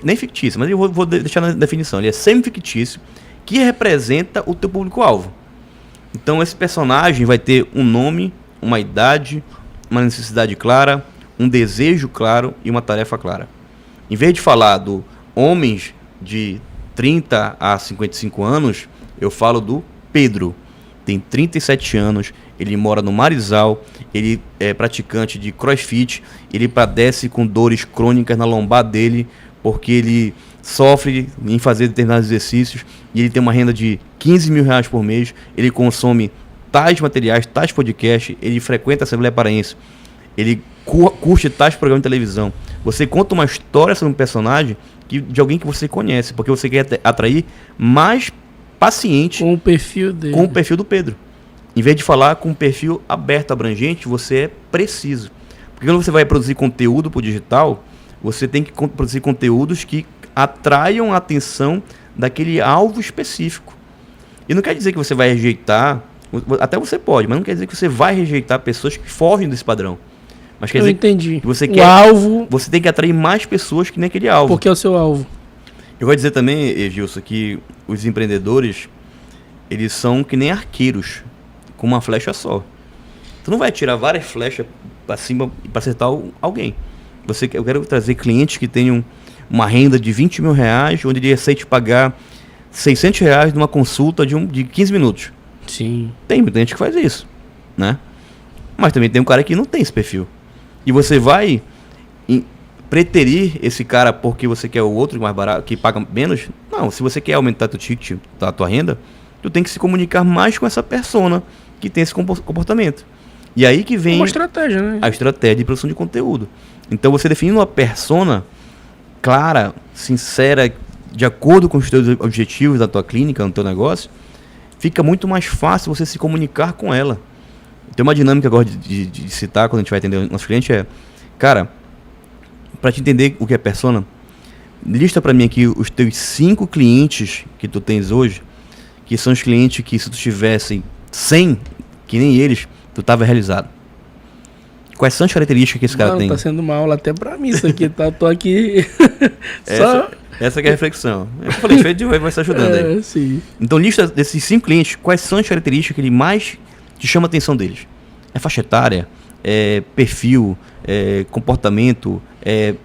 nem fictício, mas eu vou deixar na definição. Ele é semi-fictício, que representa o teu público-alvo. Então esse personagem vai ter um nome, uma idade, uma necessidade clara, um desejo claro e uma tarefa clara. Em vez de falar do homens de 30 a 55 anos, eu falo do Pedro. Tem 37 anos, ele mora no Marizal, ele é praticante de crossfit, ele padece com dores crônicas na lombar dele, porque ele sofre em fazer determinados exercícios, e ele tem uma renda de 15 mil reais por mês, ele consome tais materiais, tais podcasts, ele frequenta a Assembleia Paraense, ele curte tais programas de televisão. Você conta uma história sobre um personagem de alguém que você conhece, porque você quer atrair mais paciente com o perfil dele. Com o perfil do Pedro. Em vez de falar com um perfil aberto, abrangente, você é preciso. Porque quando você vai produzir conteúdo para o digital, você tem que produzir conteúdos que atraiam a atenção daquele alvo específico. E não quer dizer que você vai rejeitar, até você pode, mas não quer dizer que você vai rejeitar pessoas que fogem desse padrão. Mas quer dizer entendi. Que você o quer, alvo... Você tem que atrair mais pessoas que naquele alvo. Porque é o seu alvo. Eu vou dizer também, Gilson, que os empreendedores, eles são que nem arqueiros, com uma flecha só. Tu não vai tirar várias flechas para cima para acertar alguém. Eu quero trazer clientes que tenham uma renda de 20 mil reais, onde ele aceite pagar 600 reais numa consulta de 15 minutos. Sim. Tem muita gente que faz isso, né? Mas também tem um cara que não tem esse perfil. E você vai preterir esse cara porque você quer o outro mais barato, que paga menos? Não, se você quer aumentar teu ticket, a tua renda, tu tem que se comunicar mais com essa persona que tem esse comportamento. E aí que vem uma estratégia, né? A estratégia de produção de conteúdo. Então você definindo uma persona clara, sincera, de acordo com os teus objetivos da tua clínica, no teu negócio, fica muito mais fácil você se comunicar com ela. Tem uma dinâmica agora de citar quando a gente vai atender o nosso cliente cara, para te entender o que é persona, lista para mim aqui os teus 5 clientes que tu tens hoje, que são os clientes que se tu tivessem 100, que nem eles, tu tava realizado. Quais são as características que esse cara tem? Tá sendo uma aula até pra mim isso aqui, tá? Tô aqui Essa que é a reflexão. Eu falei, o Fred vai se ajudando aí. Sim. Então lista desses 5 clientes, quais são as características que ele mais te chama a atenção deles? É faixa etária, é perfil, é comportamento, é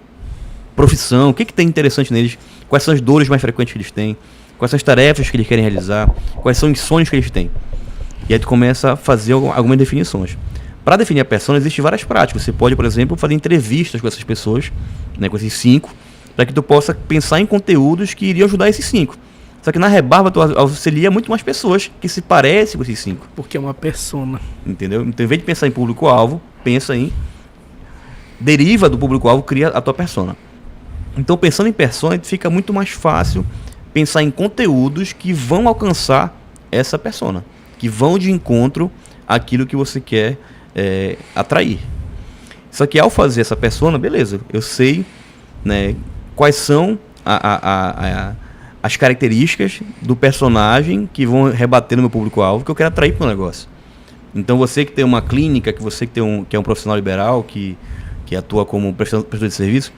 profissão, o que tem interessante neles? Quais são as dores mais frequentes que eles têm? Quais são as tarefas que eles querem realizar? Quais são os sonhos que eles têm? E aí tu começa a fazer algumas definições. Para definir a persona, existem várias práticas. Você pode, por exemplo, fazer entrevistas com essas pessoas, né, com esses 5, para que tu possa pensar em conteúdos que iriam ajudar esses 5. Só que na rebarba tu auxilia muito mais pessoas que se parecem com esses 5. Porque é uma persona. Entendeu? Então, em vez de pensar em público-alvo, pensa em... Deriva do público-alvo, cria a tua persona. Então, pensando em persona, fica muito mais fácil pensar em conteúdos que vão alcançar essa persona, que vão de encontro àquilo que você quer atrair. Só que ao fazer essa persona, beleza, eu sei, né, quais são as características do personagem que vão rebater no meu público-alvo que eu quero atrair para o negócio. Então você que tem uma clínica, que você que é um profissional liberal, que atua como prestador de serviço,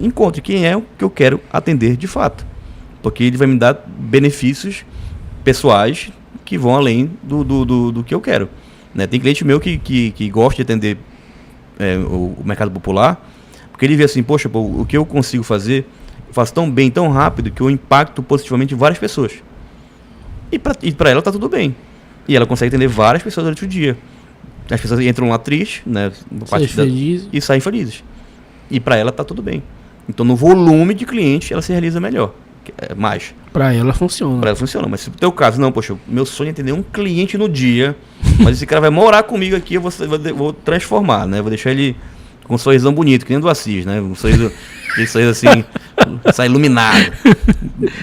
encontre quem é o que eu quero atender de fato. Porque ele vai me dar benefícios pessoais que vão além do que eu quero. Né? Tem cliente meu que gosta de atender o mercado popular, porque ele vê assim, poxa, o que eu consigo fazer, eu faço tão bem, tão rápido, que eu impacto positivamente várias pessoas. E para ela tá tudo bem. E ela consegue atender várias pessoas durante o dia. As pessoas entram lá tristes, né, e saem felizes. E para ela tá tudo bem. Então no volume de clientes ela se realiza melhor. Mais. Para ela funciona. Para ela funciona. Mas se no teu caso, não, poxa, meu sonho é atender um cliente no dia, mas esse cara vai morar comigo aqui, eu vou transformar, né? Vou deixar ele com um sorrisão bonito, que nem do Assis, né? Um sorriso, aquele sorriso assim, sai iluminado.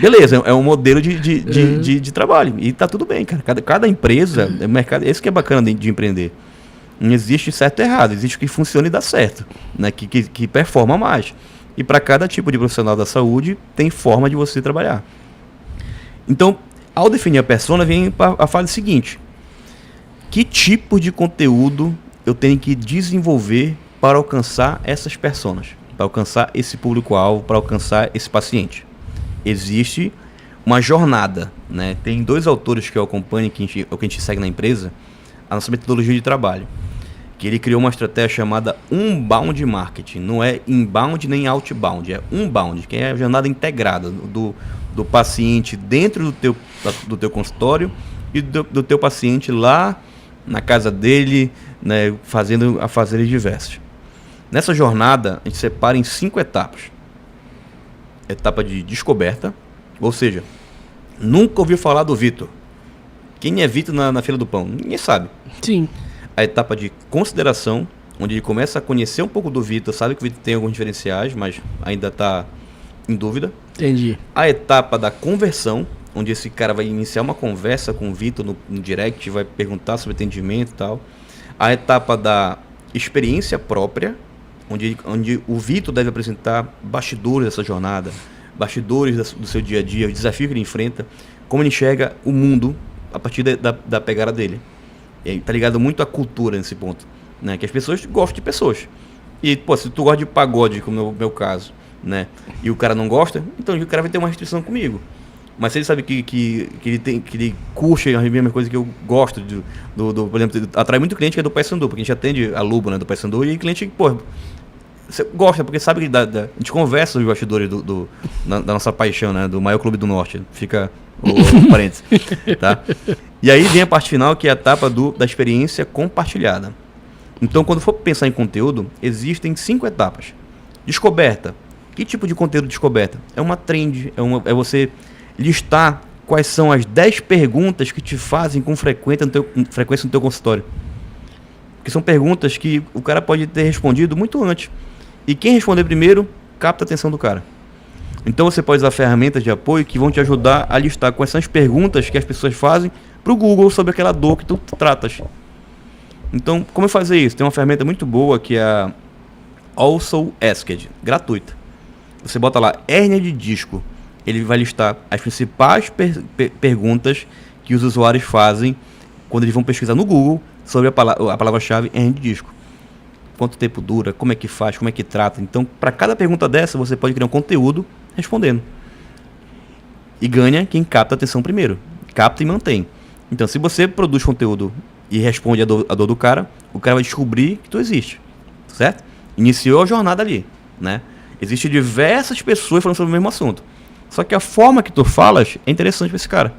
Beleza, é um modelo de trabalho. E tá tudo bem, cara. Cada empresa, mercado, esse que é bacana de empreender. Não existe certo e errado, existe o que funciona e dá certo, né? Que performa mais. E para cada tipo de profissional da saúde, tem forma de você trabalhar. Então, ao definir a persona, vem a fase seguinte. Que tipo de conteúdo eu tenho que desenvolver para alcançar essas personas? Para alcançar esse público-alvo, para alcançar esse paciente? Existe uma jornada, né? Tem 2 autores que eu acompanho, que a gente segue na empresa, a nossa metodologia de trabalho. Que ele criou uma estratégia chamada Unbound Marketing. Não é inbound nem outbound, é unbound, que é a jornada integrada do paciente dentro do teu consultório e do teu paciente lá na casa dele, né, fazendo afazeres diversos. Nessa jornada, a gente separa em 5 etapas. Etapa de descoberta, ou seja, nunca ouviu falar do Vitor. Quem é Vitor na fila do pão? Ninguém sabe. Sim. A etapa de consideração, onde ele começa a conhecer um pouco do Vitor, sabe que o Vitor tem alguns diferenciais, mas ainda está em dúvida. Entendi. A etapa da conversão, onde esse cara vai iniciar uma conversa com o Vitor no direct, vai perguntar sobre atendimento e tal. A etapa da experiência própria, onde o Vitor deve apresentar bastidores dessa jornada, bastidores do seu dia a dia, o desafio que ele enfrenta, como ele enxerga o mundo a partir da pegada dele. E tá ligado muito à cultura nesse ponto, né? Que as pessoas gostam de pessoas. E, pô, se tu gosta de pagode, como no meu caso, né? E o cara não gosta, então o cara vai ter uma restrição comigo. Mas se ele sabe que ele curte as mesmas coisas que eu gosto, por exemplo, atrai muito cliente que é do Paysandu, porque a gente atende a Lubo, né, do Paysandu, e cliente, pô, você gosta, porque sabe que a gente conversa os bastidores da nossa paixão, né, do maior clube do norte, fica o parênteses, tá? E aí vem a parte final, que é a etapa da experiência compartilhada. Então, quando for pensar em conteúdo, existem 5 etapas. Descoberta. Que tipo de conteúdo de descoberta? É uma trend, é você listar quais são as 10 perguntas que te fazem com frequência no teu consultório. Que são perguntas que o cara pode ter respondido muito antes. E quem responder primeiro, capta a atenção do cara. Então você pode usar ferramentas de apoio que vão te ajudar a listar quais são as perguntas que as pessoas fazem para o Google sobre aquela dor que tu tratas. Então, como fazer isso? Tem uma ferramenta muito boa que é a Also Asked, gratuita. Você bota lá, hérnia de disco. Ele vai listar as principais perguntas que os usuários fazem quando eles vão pesquisar no Google sobre a palavra-chave hérnia de disco. Quanto tempo dura, como é que faz, como é que trata. Então, para cada pergunta dessa, você pode criar um conteúdo respondendo. E ganha quem capta a atenção primeiro. Capta e mantém. Então, se você produz conteúdo e responde a dor do cara, o cara vai descobrir que tu existe. Certo? Iniciou a jornada ali, né? Existem diversas pessoas falando sobre o mesmo assunto. Só que a forma que tu falas é interessante para esse cara.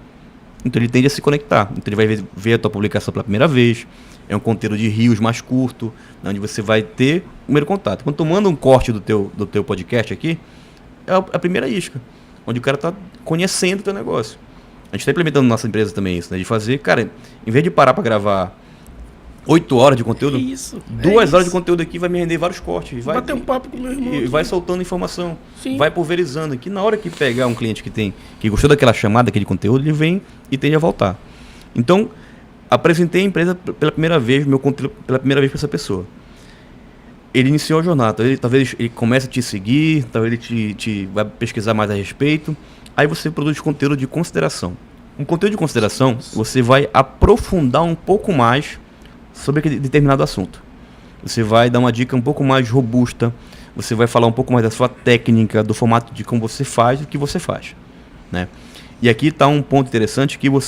Então ele tende a se conectar. Então ele vai ver a tua publicação pela primeira vez. É um conteúdo de rios mais curto, onde você vai ter o primeiro contato. Quando tu manda um corte do teu podcast aqui, é a primeira isca. Onde o cara está conhecendo o teu negócio. A gente está implementando na nossa empresa também isso, né? De fazer, cara, em vez de parar para gravar 8 horas de conteúdo, 2 horas de conteúdo aqui vai me render vários cortes. Vai bater um papo com o meu irmão. E vai soltando informação. Sim. Vai pulverizando. Que na hora que pegar um cliente que gostou daquela chamada, daquele conteúdo, ele vem e tende a voltar. Então, apresentei a empresa pela primeira vez, meu conteúdo pela primeira vez para essa pessoa. Ele iniciou a jornada. Talvez ele comece a te seguir, talvez ele vai pesquisar mais a respeito. Aí você produz conteúdo de consideração. Um conteúdo de consideração, você vai aprofundar um pouco mais sobre aquele determinado assunto. Você vai dar uma dica um pouco mais robusta, você vai falar um pouco mais da sua técnica, do formato de como você faz, do que você faz, né? E aqui está um ponto interessante que o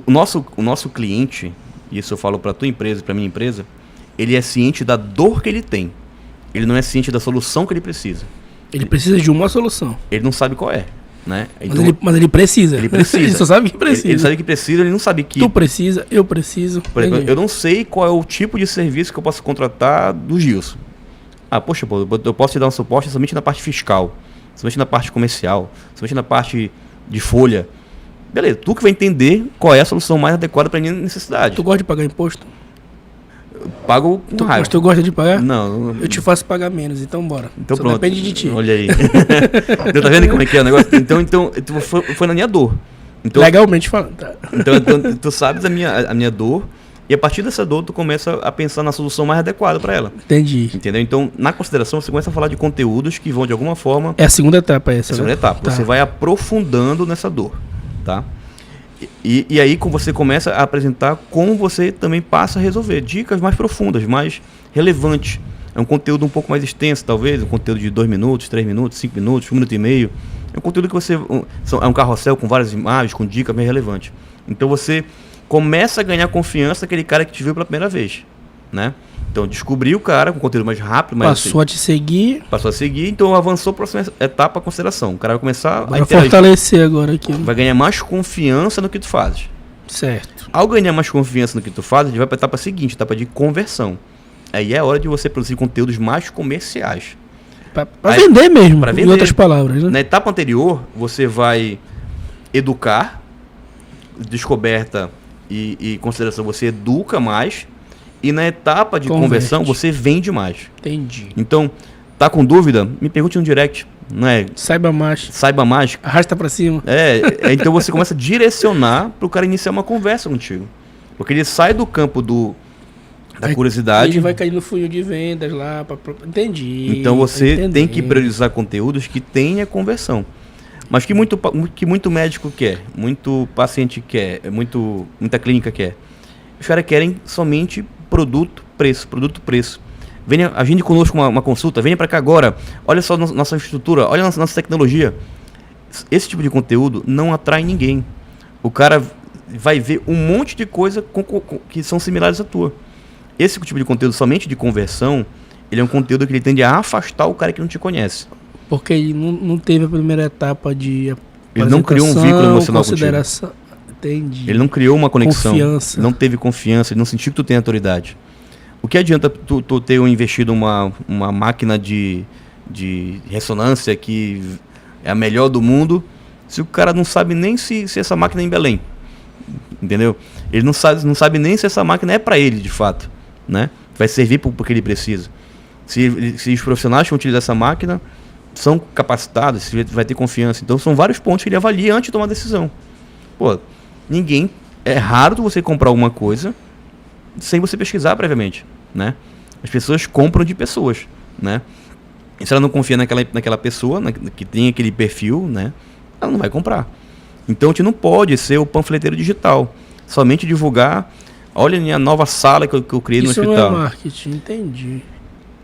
nosso cliente, e isso eu falo para a tua empresa e para a minha empresa, ele é ciente da dor que ele tem. Ele não é ciente da solução que ele precisa. Ele precisa de uma solução. Ele não sabe qual é. Né? Então, mas ele precisa. Ele precisa. Ele só sabe que precisa. Ele sabe que precisa, ele não sabe que... Tu precisa, eu preciso. Por exemplo, eu não sei qual é o tipo de serviço que eu posso contratar do Gilson. Poxa, eu posso te dar um suporte somente na parte fiscal, somente na parte comercial, somente na parte de folha. Beleza, tu que vai entender qual é a solução mais adequada para a minha necessidade. Tu gosta de pagar imposto? Pago com raiva. Mas tu gosta de pagar? Não. Eu te faço pagar menos, então bora. Então Só pronto. depende de ti. Olha aí. Então, tá vendo como é que é o negócio? Então foi na minha dor. Então, Legalmente falando, tá? então tu sabes a minha dor, e a partir dessa dor tu começa a pensar na solução mais adequada para ela. Entendi. Entendeu? Então, na consideração, você começa a falar de conteúdos que vão, de alguma forma... É a segunda etapa essa, Segunda etapa. Tá. Você vai aprofundando nessa dor, tá? E aí você começa a apresentar como você também passa a resolver. Dicas mais profundas, mais relevantes. É um conteúdo um pouco mais extenso, talvez. Um conteúdo de 2 minutos, 3 minutos, 5 minutos, 1 minuto e meio. É um conteúdo que você... É um carrossel com várias imagens, com dicas bem relevantes. Então você começa a ganhar confiança daquele cara que te viu pela primeira vez, né? Então descobriu o cara com conteúdo mais rápido, mais Passou a te seguir. Passou a seguir, então avançou para a próxima etapa, a consideração. O cara vai começar Vai a interagir. fortalecer agora aqui. Vai ganhar mais confiança no que tu fazes. Certo. Ao ganhar mais confiança no que tu fazes, ele vai para a etapa seguinte, etapa de conversão. Aí é a hora de você produzir conteúdos mais comerciais. Pra vender mesmo, pra em vender. outras palavras, né? Na etapa anterior, você vai educar, descoberta e consideração, você educa mais. E na etapa de conversão, você vende mais. Entendi. Então, tá com dúvida? Me pergunte no direct. Não é? Saiba mais. Saiba mais. Arrasta pra cima. Então você começa a direcionar pro cara iniciar uma conversa contigo. Porque ele sai do campo da curiosidade. Ele vai cair no funil de vendas lá. Entendi. Então você tem que priorizar conteúdos que tenha conversão. Mas que muito médico quer, muito paciente quer, muita clínica quer. Os caras querem somente produto, preço. Venha, agende conosco uma consulta, venha para cá agora. Olha só nossa estrutura, olha nossa tecnologia. Esse tipo de conteúdo não atrai ninguém. O cara vai ver um monte de coisa que são similares à tua. Esse tipo de conteúdo somente de conversão, ele é um conteúdo que ele tende a afastar o cara que não te conhece. Porque ele não teve a primeira etapa de ele não criou um vínculo emocional consideração. Entendi. Ele não criou uma conexão. Confiança. Não teve confiança, ele não sentiu que tu tem autoridade. O que adianta tu ter investido uma máquina de ressonância que é a melhor do mundo, se o cara não sabe nem se essa máquina é em Belém? Entendeu? Ele não sabe nem se essa máquina é para ele, de fato, né? Vai servir para o que ele precisa. Se os profissionais que vão utilizar essa máquina são capacitados, se vai ter confiança. Então são vários pontos que ele avalia antes de tomar a decisão. Pô, é raro você comprar alguma coisa sem você pesquisar previamente, né? As pessoas compram de pessoas, né? E se ela não confia naquela pessoa, que tem aquele perfil, né? Ela não vai comprar. Então a gente não pode ser o panfleteiro digital, somente divulgar, olha a minha nova sala que eu criei no hospital. Isso não é marketing, entendi.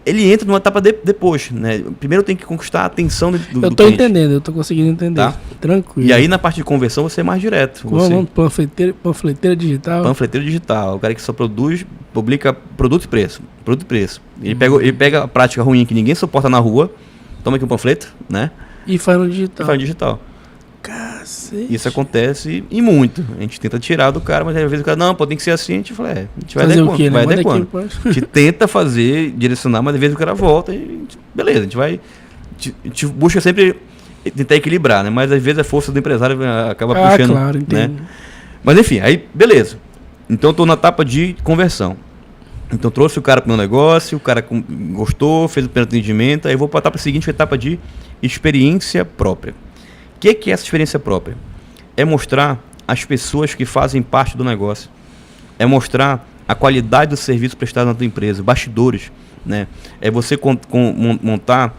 Ele entra numa etapa depois, né? Primeiro tem que conquistar a atenção do Eu tô cliente. entendendo, eu tô conseguindo entender. Tá? Tranquilo. E aí na parte de conversão você é mais direto. Panfleteiro digital. Panfleteiro digital, o cara que só publica produto e preço. Produto e preço. Ele pega a prática ruim que ninguém suporta na rua, toma aqui um panfleto, né? E faz no digital. E faz no digital. Cacete. Isso acontece e muito. A gente tenta tirar do cara, mas às vezes o cara, não, pô, tem que ser assim. A gente fala, a gente vai fazer o quê, né? vai adequando. A gente tenta fazer, direcionar, mas às vezes o cara volta e beleza, a gente vai. A gente busca sempre tentar equilibrar, né? Mas às vezes a força do empresário acaba puxando. Claro, entendo. Né? Mas enfim, aí beleza. Então eu tô na etapa de conversão. Então trouxe o cara pro meu negócio, o cara gostou, fez o primeiro atendimento, aí eu vou para a etapa seguinte, a etapa de experiência própria. O que é essa experiência própria? É mostrar as pessoas que fazem parte do negócio. É mostrar a qualidade do serviço prestado na tua empresa, bastidores, né? É você montar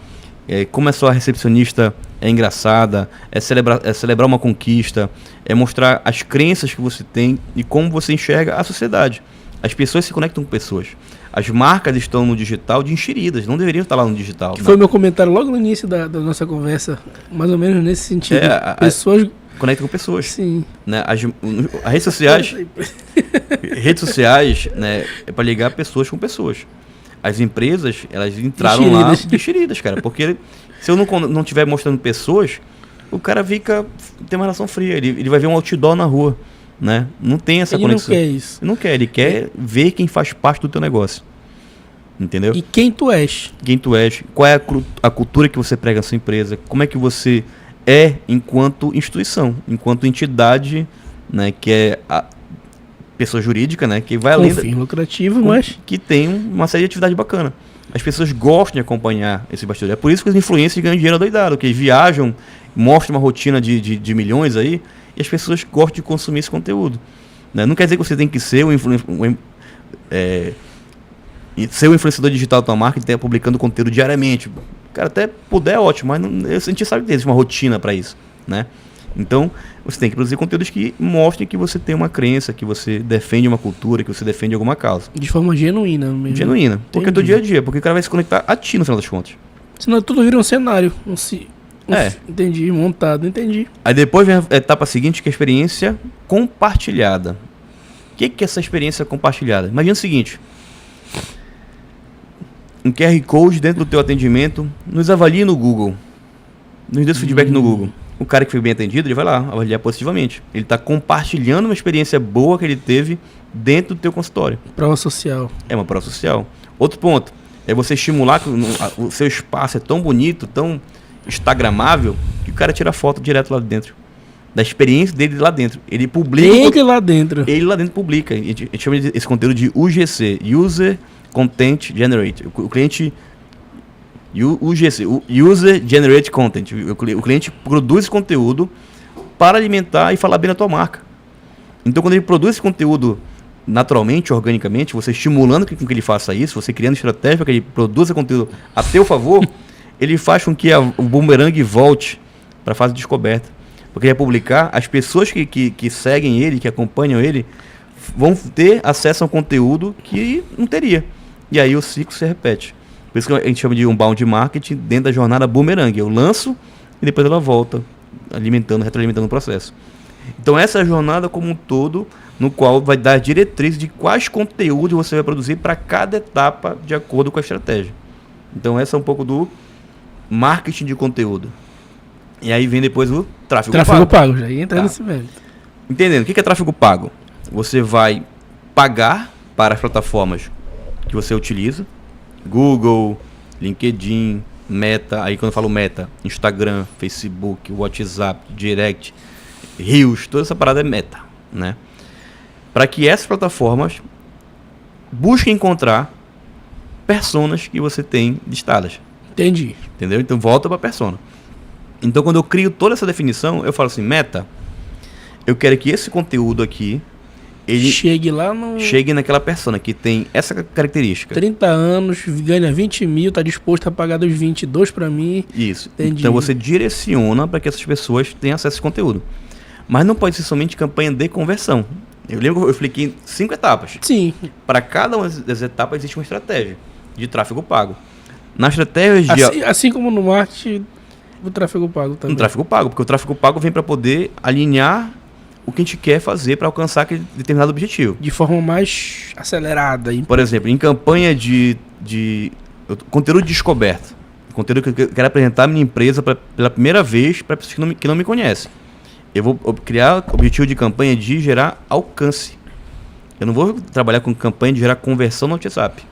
como a sua recepcionista é engraçada, é celebrar uma conquista, é mostrar as crenças que você tem e como você enxerga a sociedade. As pessoas se conectam com pessoas. As marcas estão no digital de enxeridas, não deveriam estar lá no digital. Que foi o meu comentário logo no início da nossa conversa, mais ou menos nesse sentido. Pessoas conectam com pessoas. Sim. Né? As redes sociais, né, é para ligar pessoas com pessoas. As empresas, elas entraram lá enxeridas, cara, porque se eu não estiver mostrando pessoas, o cara tem uma relação fria, ele vai ver um outdoor na rua. Né? Não tem essa conexão. Ele não quer isso. Ele não quer, ele quer ver quem faz parte do teu negócio. Entendeu? E quem tu és. Quem tu és, qual é a cultura que você prega na sua empresa, como é que você é enquanto instituição, enquanto entidade, né, que é pessoa jurídica, né? Que vai além Com fim lucrativo, mas... que tem uma série de atividade bacana. As pessoas gostam de acompanhar esse bastidor. É por isso que os influencers ganham dinheiro adoidado, que eles viajam, mostram uma rotina de milhões aí, e as pessoas gostam de consumir esse conteúdo. Né? Não quer dizer que você tem que ser ser um influenciador digital da tua marca e estar publicando conteúdo diariamente. Cara, até puder é ótimo, mas a gente sabe que existe uma rotina para isso, né? Então, você tem que produzir conteúdos que mostrem que você tem uma crença, que você defende uma cultura, que você defende alguma causa. De forma genuína mesmo. Genuína. Porque é do dia a dia, porque o cara vai se conectar a ti no final das contas. Senão tudo vira um cenário. É. Entendi, montado, entendi. Aí depois vem a etapa seguinte, que é a experiência compartilhada. O que é essa experiência compartilhada? Imagina o seguinte: um QR Code dentro do teu atendimento, nos avalie no Google, nos dê feedback no Google. O cara que foi bem atendido, ele vai lá avaliar positivamente. Ele está compartilhando uma experiência boa que ele teve dentro do teu consultório. Prova social. É uma prova social. Outro ponto é você estimular que o seu espaço é tão bonito, tão instagramável, que o cara tira foto direto lá dentro. Da experiência dele lá dentro. Ele publica... Ele lá dentro. Ele lá dentro publica. A gente chama esse conteúdo de UGC. User Content Generate. O cliente... UGC, User Generate Content. O cliente produz esse conteúdo para alimentar e falar bem da tua marca. Então, quando ele produz esse conteúdo naturalmente, organicamente, você estimulando com que ele faça isso, você criando estratégia para que ele produza conteúdo a teu favor, ele faz com que o bumerangue volte para a fase de descoberta. Porque ele vai publicar, as pessoas que seguem ele, que acompanham ele, vão ter acesso a um conteúdo que não teria. E aí o ciclo se repete. Por isso que a gente chama de inbound marketing dentro da jornada boomerang. Eu lanço e depois ela volta, retroalimentando o processo. Então essa é a jornada como um todo, no qual vai dar diretriz de quais conteúdos você vai produzir para cada etapa de acordo com a estratégia. Então essa é um pouco do marketing de conteúdo. E aí vem depois o tráfego pago. Tráfego pago, já ia entrar nesse mérito. Entendendo, o que é tráfego pago? Você vai pagar para as plataformas que você utiliza, Google, LinkedIn, Meta, aí quando eu falo Meta, Instagram, Facebook, WhatsApp, Direct, Reels, toda essa parada é Meta, né? Para que essas plataformas busquem encontrar personas que você tem listadas. Entendi. Entendeu? Então volta para a persona. Então quando eu crio toda essa definição, eu falo assim, Meta, eu quero que esse conteúdo aqui ele chegue naquela persona que tem essa característica. 30 anos, ganha 20 mil, tá disposto a pagar dos 22 para mim. Isso. Entendi. Então você direciona para que essas pessoas tenham acesso a esse conteúdo. Mas não pode ser somente campanha de conversão. Eu lembro que eu expliquei 5 etapas. Sim. Para cada uma das etapas existe uma estratégia de tráfego pago. Na estratégia de... Assim como no marketing, o tráfego pago também. No tráfego pago, porque o tráfego pago vem para poder alinhar o que a gente quer fazer para alcançar aquele determinado objetivo. De forma mais acelerada. Por exemplo, em campanha de conteúdo de descoberta. Conteúdo que eu quero apresentar a minha empresa pela primeira vez para pessoas que não me conhecem. Eu vou criar o objetivo de campanha de gerar alcance. Eu não vou trabalhar com campanha de gerar conversão no WhatsApp.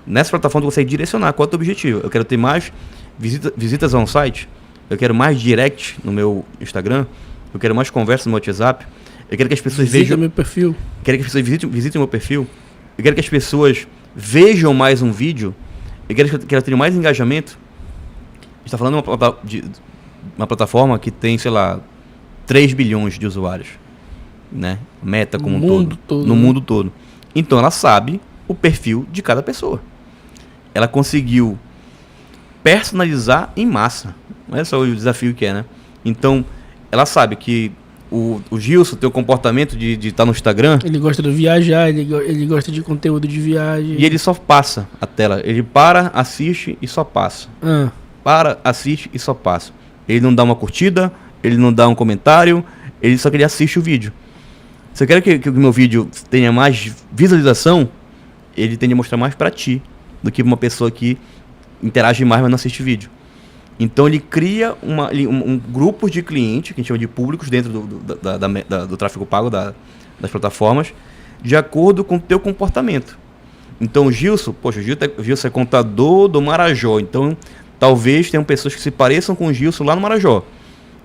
Nessa plataforma você consegue direcionar qual é o teu objetivo. Eu quero ter mais visitas ao site. Eu quero mais direct no meu Instagram. Eu quero mais conversa no meu WhatsApp. Eu quero que as pessoas vejam meu perfil. Quero que as pessoas visitem o meu perfil. Eu quero que as pessoas vejam mais um vídeo. Eu quero que elas tenham mais engajamento. A gente está falando de uma plataforma que tem, sei lá, 3 bilhões de usuários. Né? Meta como um todo. No mundo todo. Então ela sabe o perfil de cada pessoa. Ela conseguiu personalizar em massa. Olha só o desafio que é, né? Então, ela sabe que o Gilson tem o comportamento de estar no Instagram. Ele gosta de viajar, ele gosta de conteúdo de viagem. E ele só passa a tela. Ele assiste e só passa. Assiste e só passa. Ele não dá uma curtida, ele não dá um comentário, ele só que ele assiste o vídeo. Se eu quero que o meu vídeo tenha mais visualização, ele tende a mostrar mais para ti do que uma pessoa que interage mais, mas não assiste vídeo. Então ele cria um grupo de clientes, que a gente chama de públicos, dentro do tráfego pago das plataformas, de acordo com o teu comportamento. Então o Gilson é contador do Marajó, então talvez tenham pessoas que se pareçam com o Gilson lá no Marajó.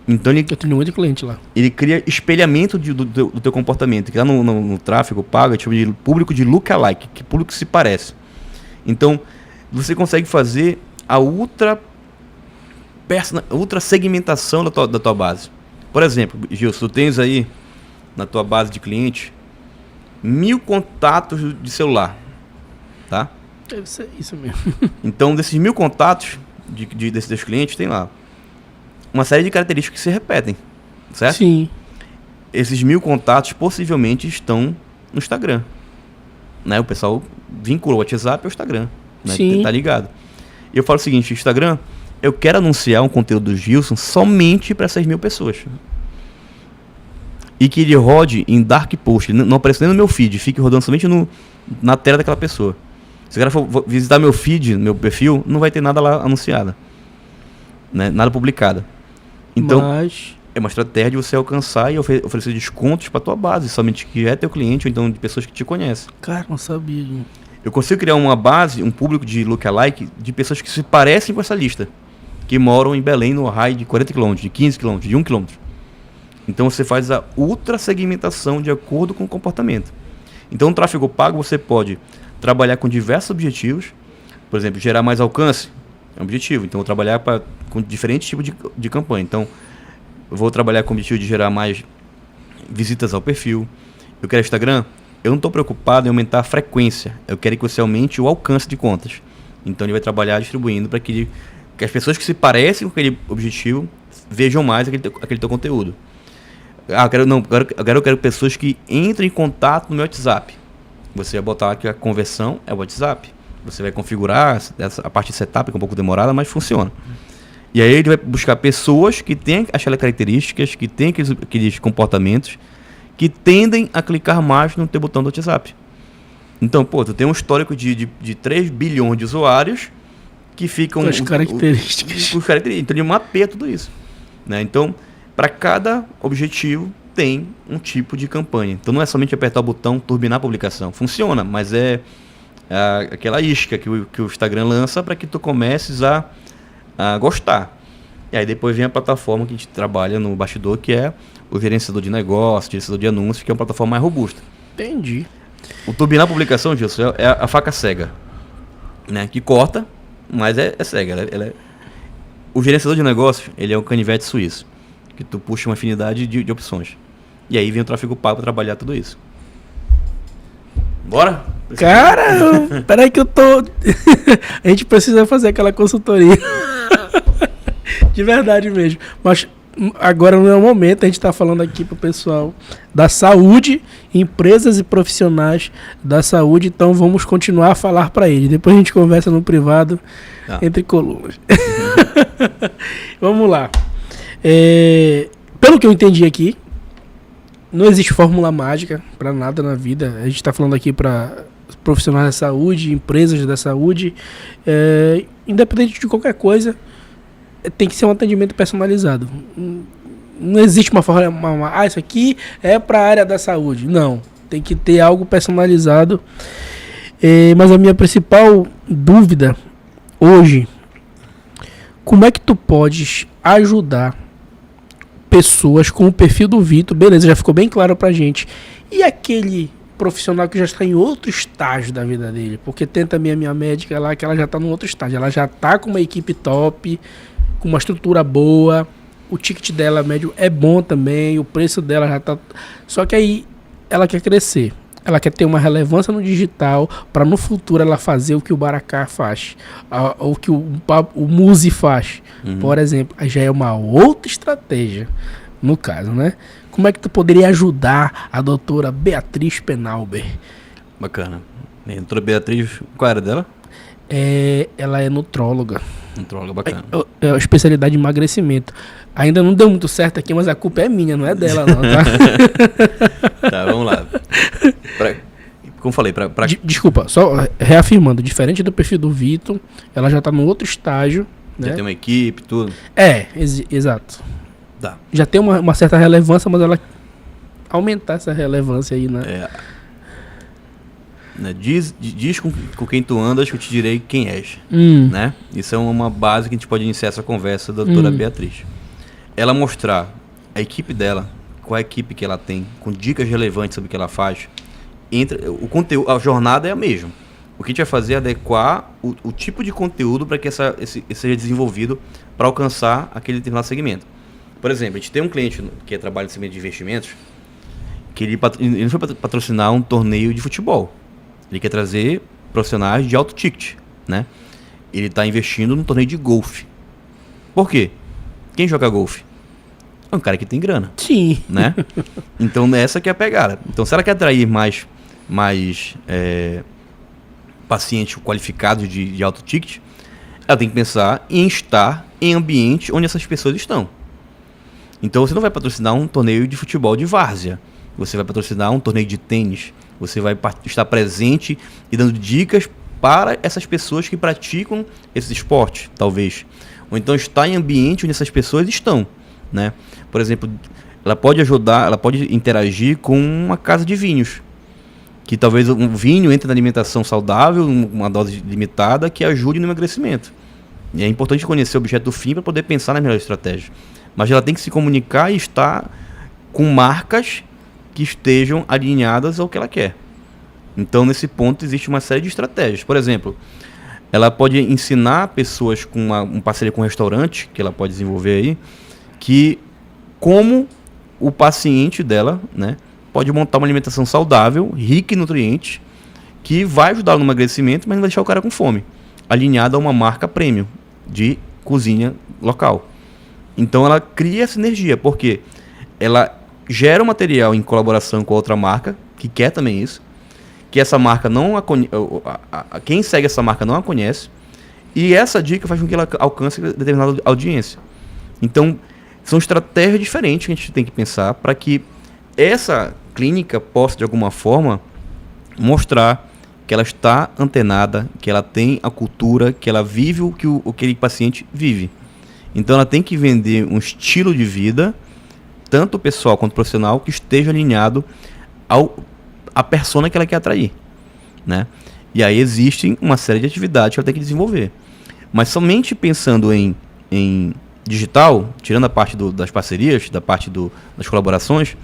Então Eu tenho muito cliente lá. ele cria espelhamento do teu comportamento, que lá no tráfego pago a gente chama de público de lookalike, que público que se parece. Então, você consegue fazer a ultra segmentação da tua base. Por exemplo, Gilson, tu tens aí na tua base de cliente 1.000 contatos de celular, tá? Deve ser isso mesmo. Então, desses 1.000 contatos desses teus clientes, tem lá uma série de características que se repetem, certo? Sim. Esses 1.000 contatos possivelmente estão no Instagram, né? O pessoal vincula o WhatsApp ao Instagram, né? Sim. Tá ligado. E eu falo o seguinte, Instagram, eu quero anunciar um conteúdo do Gilson somente para essas 1.000 pessoas. E que ele rode em dark post, não apareça nem no meu feed, fique rodando somente na tela daquela pessoa. Se o cara for visitar meu feed, meu perfil, não vai ter nada lá anunciado, né? Nada publicado. Então, é uma estratégia de você alcançar e oferecer descontos para tua base, somente que é teu cliente ou então de pessoas que te conhecem. Cara, não sabia. Eu consigo criar uma base, um público de lookalike de pessoas que se parecem com essa lista, que moram em Belém no raio de 40 km, de 15 km, de 1 km. Então você faz a ultra segmentação de acordo com o comportamento. Então no tráfego pago você pode trabalhar com diversos objetivos, por exemplo, gerar mais alcance, é um objetivo. Então eu vou trabalhar com diferentes tipos de campanha. Então eu vou trabalhar com o objetivo de gerar mais visitas ao perfil. Eu quero Instagram, eu não estou preocupado em aumentar a frequência, eu quero que você aumente o alcance de contas. Então ele vai trabalhar distribuindo para que as pessoas que se parecem com aquele objetivo vejam mais aquele teu conteúdo. Agora eu quero pessoas que entrem em contato no meu WhatsApp. Você vai botar lá que a conversão é o WhatsApp. Você vai configurar a parte de setup, que é um pouco demorada, mas funciona. E aí ele vai buscar pessoas que têm aquelas características, que têm aqueles comportamentos, que tendem a clicar mais no teu botão do WhatsApp. Então, pô, tu tem um histórico de 3 bilhões de usuários que ficam... Com as características. Então ele mapeia tudo isso, né? Então, para cada objetivo tem um tipo de campanha. Então não é somente apertar o botão, turbinar a publicação. Funciona, mas é aquela isca que o Instagram lança para que tu comeces a gostar. E aí depois vem a plataforma que a gente trabalha no bastidor, que é o gerenciador de negócio, gerenciador de anúncios, que é uma plataforma mais robusta. Entendi. O turbinar a publicação, Gilson, é a faca cega, né? Que corta, mas é cega. O gerenciador de negócio, ele é um canivete suíço, que tu puxa uma afinidade de opções. E aí vem o tráfego pago para trabalhar tudo isso. Bora? Cara, peraí que eu tô... A gente precisa fazer aquela consultoria. De verdade mesmo. Mas agora não é o momento, a gente tá falando aqui pro pessoal da saúde, empresas e profissionais da saúde, então vamos continuar a falar para eles. Depois a gente conversa no privado, entre colunas. Vamos lá. Pelo que eu entendi aqui, não existe fórmula mágica para nada na vida. A gente está falando aqui para profissionais da saúde, empresas da saúde, independente de qualquer coisa, tem que ser um atendimento personalizado. Não existe uma fórmula, isso aqui é para a área da saúde. Não, tem que ter algo personalizado. Mas a minha principal dúvida hoje, como é que tu podes ajudar pessoas com o perfil do Vitor? Beleza, já ficou bem claro pra gente. E aquele profissional que já está em outro estágio da vida dele? Porque tem também a minha médica lá, que ela já está em outro estágio. Ela já está com uma equipe top, com uma estrutura boa, o ticket dela médio é bom também, o preço dela já está... Só que aí ela quer crescer. Ela quer ter uma relevância no digital para no futuro ela fazer o que o Baracá faz, ou o que o Muzi faz, por exemplo. Aí já é uma outra estratégia, no caso, né? Como é que tu poderia ajudar a doutora Beatriz Penalber? Bacana. A doutora Beatriz, qual era dela? Ela é nutróloga. Nutróloga, bacana. É a especialidade de emagrecimento. Ainda não deu muito certo aqui, mas a culpa é minha, não é dela não, tá? Tá, vamos lá. Como falei, Desculpa, só reafirmando, diferente do perfil do Vitor, ela já tá no outro estágio, né? Já tem uma equipe, tudo. Exato. Tá. Já tem uma certa relevância, mas ela aumentar essa relevância aí, né? Diz com quem tu andas que eu te direi quem és, né? Isso é uma base que a gente pode iniciar essa conversa da doutora Beatriz. ela mostrar a equipe dela, qual é a equipe que ela tem, com dicas relevantes sobre o que ela faz, o conteúdo, a jornada é a mesma. O que a gente vai fazer é adequar o tipo de conteúdo para que esse seja desenvolvido para alcançar aquele determinado segmento. Por exemplo, a gente tem um cliente que trabalha no segmento de investimentos, que ele não foi patrocinar um torneio de futebol. Ele quer trazer profissionais de alto ticket, né? Ele está investindo num torneio de golfe. Por quê? Quem joga golfe? É um cara que tem grana. Sim. Né? Então, essa que é a pegada. Então, se ela quer atrair mais pacientes qualificados de alto ticket, ela tem que pensar em estar em ambiente onde essas pessoas estão. Então, você não vai patrocinar um torneio de futebol de várzea. Você vai patrocinar um torneio de tênis. Você vai estar presente e dando dicas para essas pessoas que praticam esse esporte, talvez. Ou então estar em ambiente onde essas pessoas estão, né? Por exemplo, ela pode ajudar, ela pode interagir com uma casa de vinhos. Que talvez um vinho entre na alimentação saudável, uma dose limitada, que ajude no emagrecimento. E é importante conhecer o objeto do fim para poder pensar na melhor estratégia. Mas ela tem que se comunicar e estar com marcas que estejam alinhadas ao que ela quer. Então, nesse ponto, existe uma série de estratégias. Por exemplo, ela pode ensinar pessoas com uma parceria com um restaurante, que ela pode desenvolver aí, que como o paciente dela, né, pode montar uma alimentação saudável, rica em nutrientes, que vai ajudar no emagrecimento, mas não vai deixar o cara com fome, alinhada a uma marca premium de cozinha local. Então, ela cria sinergia, porque ela gera um material em colaboração com outra marca, que quer também isso, que essa marca não quem segue essa marca não a conhece, e essa dica faz com que ela alcance determinada audiência. Então, são estratégias diferentes que a gente tem que pensar para que essa clínica possa, de alguma forma, mostrar que ela está antenada, que ela tem a cultura, que ela vive o que aquele paciente vive. Então, ela tem que vender um estilo de vida, tanto pessoal quanto profissional, que esteja alinhado à persona que ela quer atrair, né? E aí existe uma série de atividades que ela tem que desenvolver. Mas somente pensando em digital, tirando a parte das parcerias, da parte das colaborações,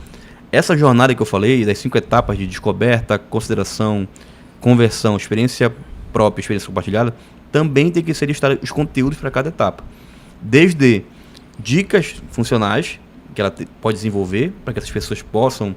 essa jornada que eu falei, das 5 etapas de descoberta, consideração, conversão, experiência própria, experiência compartilhada, também tem que ser listados os conteúdos para cada etapa. Desde dicas funcionais, que ela pode desenvolver para que essas pessoas possam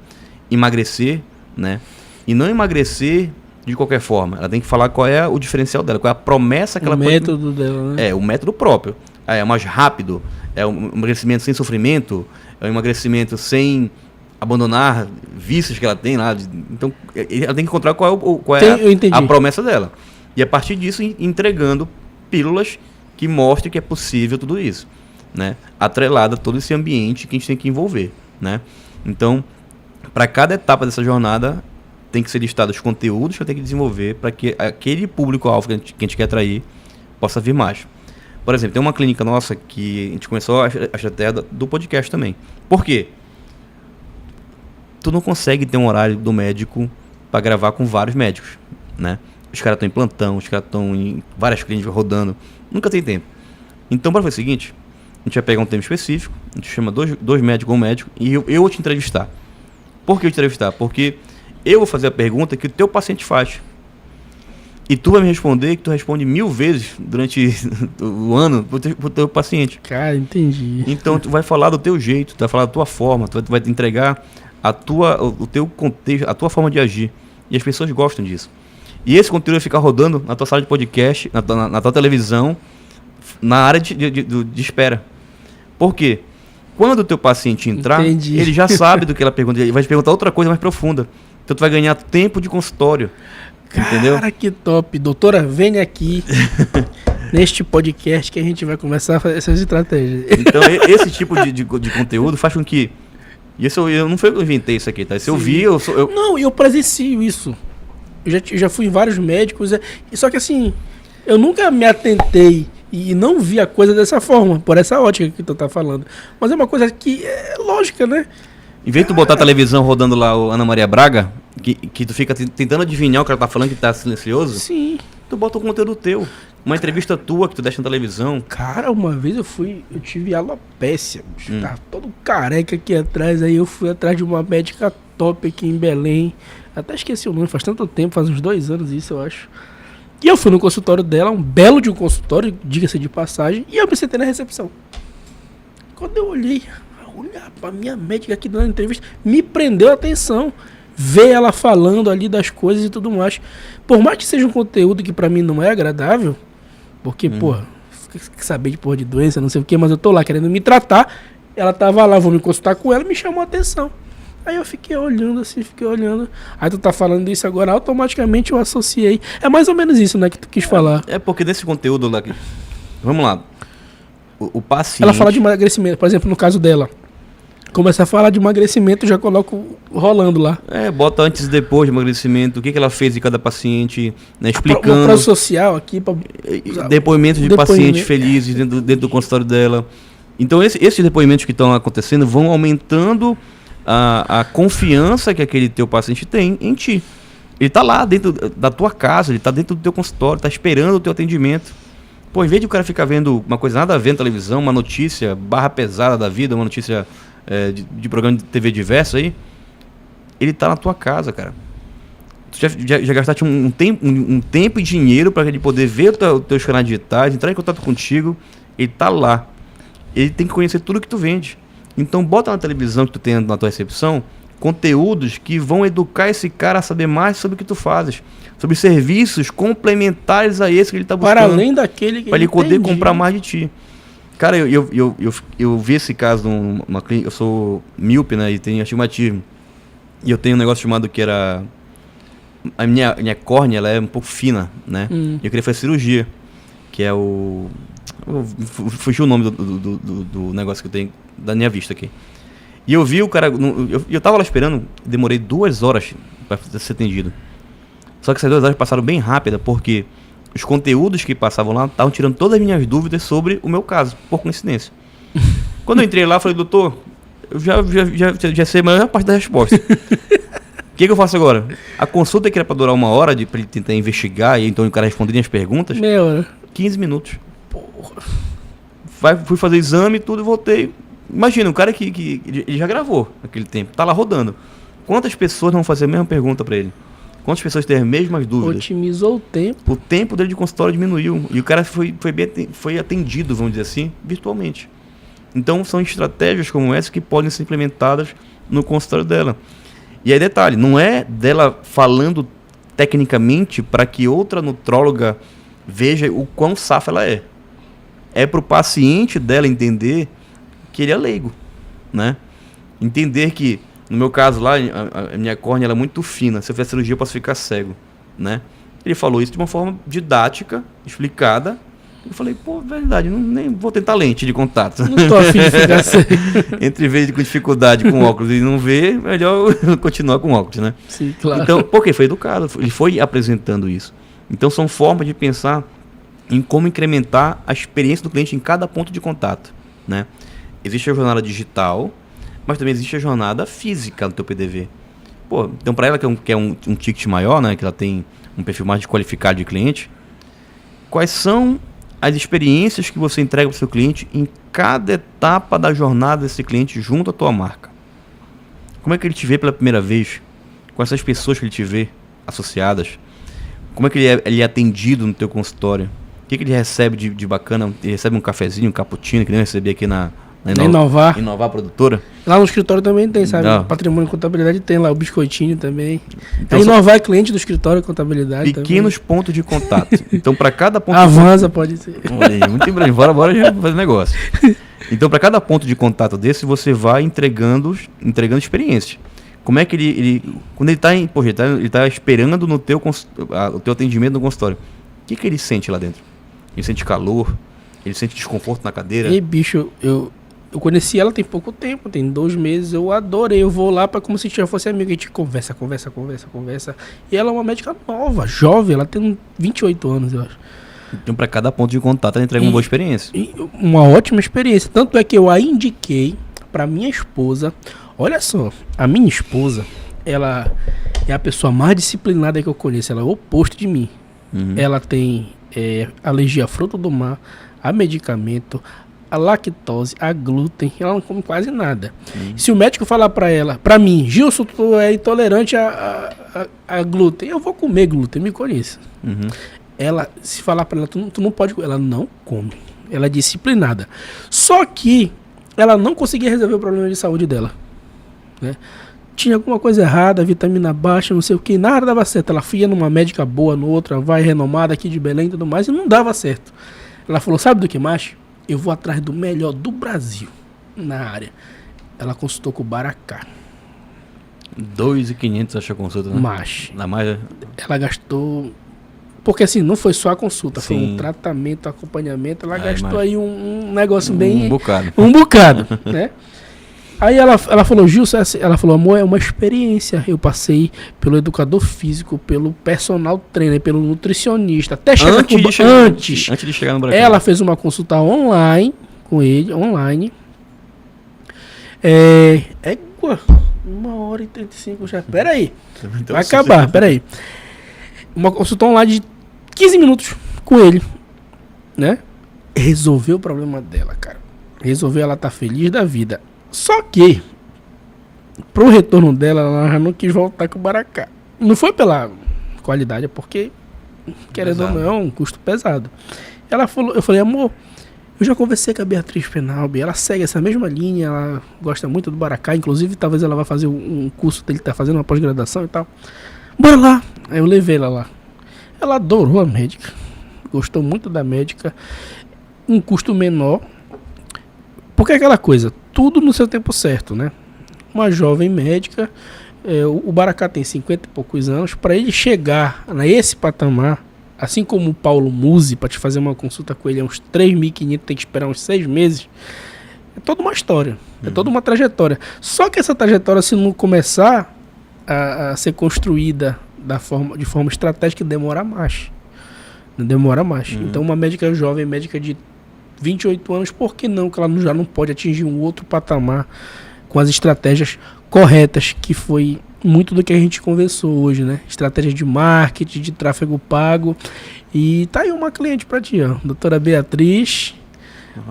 emagrecer, né? E não emagrecer de qualquer forma. Ela tem que falar qual é o diferencial dela, qual é a promessa que ela pode... O método dela, né? É, o método próprio. É mais rápido, é um emagrecimento sem sofrimento, é um emagrecimento sem abandonar vícios que ela tem lá. Então, ela tem que encontrar qual é a promessa dela. E a partir disso, entregando pílulas que mostrem que é possível tudo isso, né? Atrelada a todo esse ambiente que a gente tem que envolver, né? Então, para cada etapa dessa jornada, tem que ser listado os conteúdos que eu tenho que desenvolver para que aquele público-alvo que a gente quer atrair possa vir mais. Por exemplo, tem uma clínica nossa que a gente começou a estratégia do podcast também. Por quê? Tu não consegue ter um horário do médico para gravar com vários médicos, né? Os caras estão em plantão, os caras estão em várias clínicas rodando. Nunca tem tempo. Então, para fazer o seguinte, a gente vai pegar um tema específico, a gente chama dois médicos ou um médico, e eu vou te entrevistar. Por que eu te entrevistar? Porque eu vou fazer a pergunta que o teu paciente faz. E tu vai me responder, que tu responde 1000 vezes durante o ano pro teu paciente. Cara, entendi. Então, tu vai falar do teu jeito, tu vai falar da tua forma, tu vai te entregar o teu contexto, a tua forma de agir. E as pessoas gostam disso. E esse conteúdo vai ficar rodando na tua sala de podcast, na tua televisão, na área de espera. Por quê? Quando o teu paciente entrar, ele já sabe do que ela pergunta, ele vai te perguntar outra coisa mais profunda. Então tu vai ganhar tempo de consultório. Entendeu? Cara, que top. Doutora, venha aqui neste podcast que a gente vai começar a fazer essas estratégias. Então, esse tipo de conteúdo faz com que... Isso eu não foi eu que inventei isso aqui, tá? Se eu vi, Não, eu presencio isso. Eu já fui em vários médicos, só que assim, eu nunca me atentei e não vi a coisa dessa forma, por essa ótica que tu tá falando. Mas é uma coisa que é lógica, né? Em vez de tu botar a televisão rodando lá o Ana Maria Braga, que tu fica tentando adivinhar o que ela tá falando, que tá silencioso, sim, tu bota o conteúdo teu. Uma entrevista tua que tu deixa na televisão. Cara, uma vez eu tive alopécia, bicho. Tava todo careca aqui atrás, aí eu fui atrás de uma médica top aqui em Belém. Até esqueci o nome, faz tanto tempo, faz uns 2 anos isso, eu acho. E eu fui no consultório dela, um belo de um consultório, diga-se de passagem, e eu me sentei na recepção. Quando eu olhei pra minha médica aqui dando entrevista, me prendeu a atenção. Ver ela falando ali das coisas e tudo mais. Por mais que seja um conteúdo que pra mim não é agradável, porque, saber de porra de doença, não sei o que, mas eu tô lá querendo me tratar. Ela tava lá, vou me consultar com ela, me chamou a atenção. Aí eu fiquei olhando assim, Aí tu tá falando isso agora, automaticamente eu associei. É mais ou menos isso, né, que tu quis falar. É porque nesse conteúdo lá... Vamos lá. O paciente... Ela fala de emagrecimento, por exemplo, no caso dela. Começa a falar de emagrecimento, já coloco rolando lá. Bota antes e depois de emagrecimento, o que ela fez em cada paciente, né, explicando. Uma prova social aqui. Depoimentos de pacientes felizes dentro do consultório dela. Então, esses depoimentos que estão acontecendo vão aumentando a confiança que aquele teu paciente tem em ti. Ele está lá dentro da tua casa, ele está dentro do teu consultório, está esperando o teu atendimento. Pô, em vez de o cara ficar vendo uma coisa nada a ver na televisão, uma notícia barra pesada da vida, uma notícia... de programa de TV diverso aí, ele tá na tua casa, cara. Tu já gastaste um tempo e dinheiro para ele poder ver os teus canais digitais, entrar em contato contigo, ele tá lá. Ele tem que conhecer tudo que tu vende. Então bota na televisão que tu tem na tua recepção conteúdos que vão educar esse cara a saber mais sobre o que tu fazes, sobre serviços complementares a esse que ele tá buscando. Para além daquele que para ele poder comprar mais de ti. Cara, eu vi esse caso numa clínica. Eu sou míope, né, e tenho astigmatismo. E eu tenho um negócio chamado que era... A minha córnea, ela é um pouco fina, né? E eu queria fazer cirurgia, que é o... Fugiu o nome do negócio que eu tenho, da minha vista aqui. E eu vi o cara... Eu tava lá esperando, demorei 2 horas para ser atendido. Só que essas 2 horas passaram bem rápida, porque... Os conteúdos que passavam lá estavam tirando todas as minhas dúvidas sobre o meu caso, por coincidência. Quando eu entrei lá, eu falei, doutor, eu já sei a maior parte da resposta. O que eu faço agora? A consulta que era para durar 1 hora, para ele tentar investigar, e então o cara responder as perguntas, 15 minutos. Porra. Fui fazer exame e tudo e voltei. Imagina, um cara que ele já gravou naquele tempo, tá lá rodando. Quantas pessoas não vão fazer a mesma pergunta para ele? Quantas pessoas têm as mesmas dúvidas? Otimizou o tempo. O tempo dele de consultório diminuiu. E o cara foi atendido, vamos dizer assim, virtualmente. Então, são estratégias como essa que podem ser implementadas no consultório dela. E aí, detalhe, não é dela falando tecnicamente para que outra nutróloga veja o quão safa ela é. É para o paciente dela entender que ele é leigo, né? Entender que... No meu caso lá, a minha córnea ela é muito fina. Se eu fizer cirurgia, eu posso ficar cego, né? Ele falou isso de uma forma didática, explicada. Eu falei, pô, verdade, nem vou tentar lente de contato. Não tô afim de ficar cego. Entre vez de com dificuldade com óculos e não ver, melhor continuar com óculos, né? Sim, claro. Então, porque foi educado, ele foi apresentando isso. Então, são formas de pensar em como incrementar a experiência do cliente em cada ponto de contato, né? Existe a jornada digital, mas também existe a jornada física no teu PDV. Pô, então para ela que é um ticket maior, né, que ela tem um perfil mais qualificado de cliente, quais são as experiências que você entrega para o seu cliente em cada etapa da jornada desse cliente junto à tua marca? Como é que ele te vê pela primeira vez? Quais são as pessoas que ele te vê associadas? Como é que ele é atendido no teu consultório? O que ele recebe de bacana? Ele recebe um cafezinho, um cappuccino, que nem eu recebi aqui na Inovar a produtora. Lá no escritório também tem, sabe? Não. Patrimônio e contabilidade tem lá, o biscoitinho também. Então, Inovar é cliente do escritório de contabilidade pequenos também. pontos de contato. Então, para cada ponto Avança, pode ser. Olha aí, muito em breve. Bora já fazer negócio. Então, para cada ponto de contato desse, você vai entregando experiência. Como é que ele quando ele tá esperando no o teu atendimento no consultório, o que ele sente lá dentro? Ele sente calor? Ele sente desconforto na cadeira? E bicho, eu conheci ela tem pouco tempo, tem 2 meses, eu adorei. Eu vou lá como se já fosse amigo, a gente conversa. E ela é uma médica nova, jovem, ela tem 28 anos, eu acho. Então, para cada ponto de contato, ela entrega uma boa experiência. Uma ótima experiência. Tanto é que eu a indiquei para minha esposa. Olha só, a minha esposa, ela é a pessoa mais disciplinada que eu conheço. Ela é o oposto de mim. Ela tem alergia a fruto do mar, a medicamento, a lactose, a glúten, ela não come quase nada. Se o médico falar pra mim, Gilson, tu é intolerante a glúten, eu vou comer glúten, me conheça. Ela, se falar pra ela, tu não pode comer, ela não come. Ela é disciplinada. Só que ela não conseguia resolver o problema de saúde dela, né? Tinha alguma coisa errada, vitamina baixa, não sei o que, nada dava certo. Ela ia numa médica boa, no outra, vai renomada aqui de Belém e tudo mais, e não dava certo. Ela falou, sabe do que mais? Eu vou atrás do melhor do Brasil na área. Ela consultou com o Baracá. 2.500 acha a consulta, né? Mas Na mais... ela gastou... Porque assim, não foi só a consulta, foi Sim. um tratamento, acompanhamento. Ela Ai, gastou mas- aí um negócio bem... Um bocado. Um bocado, né? Aí ela falou, Gilson, ela falou, amor, é uma experiência. Eu passei pelo educador físico, pelo personal trainer, pelo nutricionista, até chegar Antes de chegar no Brasil. Ela fez uma consulta online com ele, online. Égua, 1h35 já. Pera aí. Então, Vai acabar, peraí. Uma consulta online de 15 minutos com ele, né? Resolveu o problema dela, cara. Resolveu, ela tá feliz da vida. Só que, pro retorno dela, ela já não quis voltar com o Baracá. Não foi pela qualidade, é porque, querendo ou não, é um custo pesado. Ela falou, eu falei, amor, eu já conversei com a Beatriz Penalbi, ela segue essa mesma linha, ela gosta muito do Baracá, inclusive talvez ela vá fazer um curso dele, tá fazendo uma pós-graduação e tal. Bora lá. Aí eu levei ela lá. Ela adorou a médica. Gostou muito da médica. Um custo menor. Porque é aquela coisa, tudo no seu tempo certo, né? Uma jovem médica, o Baracá tem 50 e poucos anos, para ele chegar nesse patamar, assim como o Paulo Musi, para te fazer uma consulta com ele, é uns 3.500, tem que esperar uns 6 meses. É toda uma história, é toda uma trajetória. Só que essa trajetória, se não começar a ser construída de forma estratégica, demora mais. Então uma médica jovem, médica de 28 anos, por que não? Que ela já não pode atingir um outro patamar com as estratégias corretas, que foi muito do que a gente conversou hoje, né? Estratégias de marketing, de tráfego pago. E tá aí uma cliente pra ti, ó. Doutora Beatriz,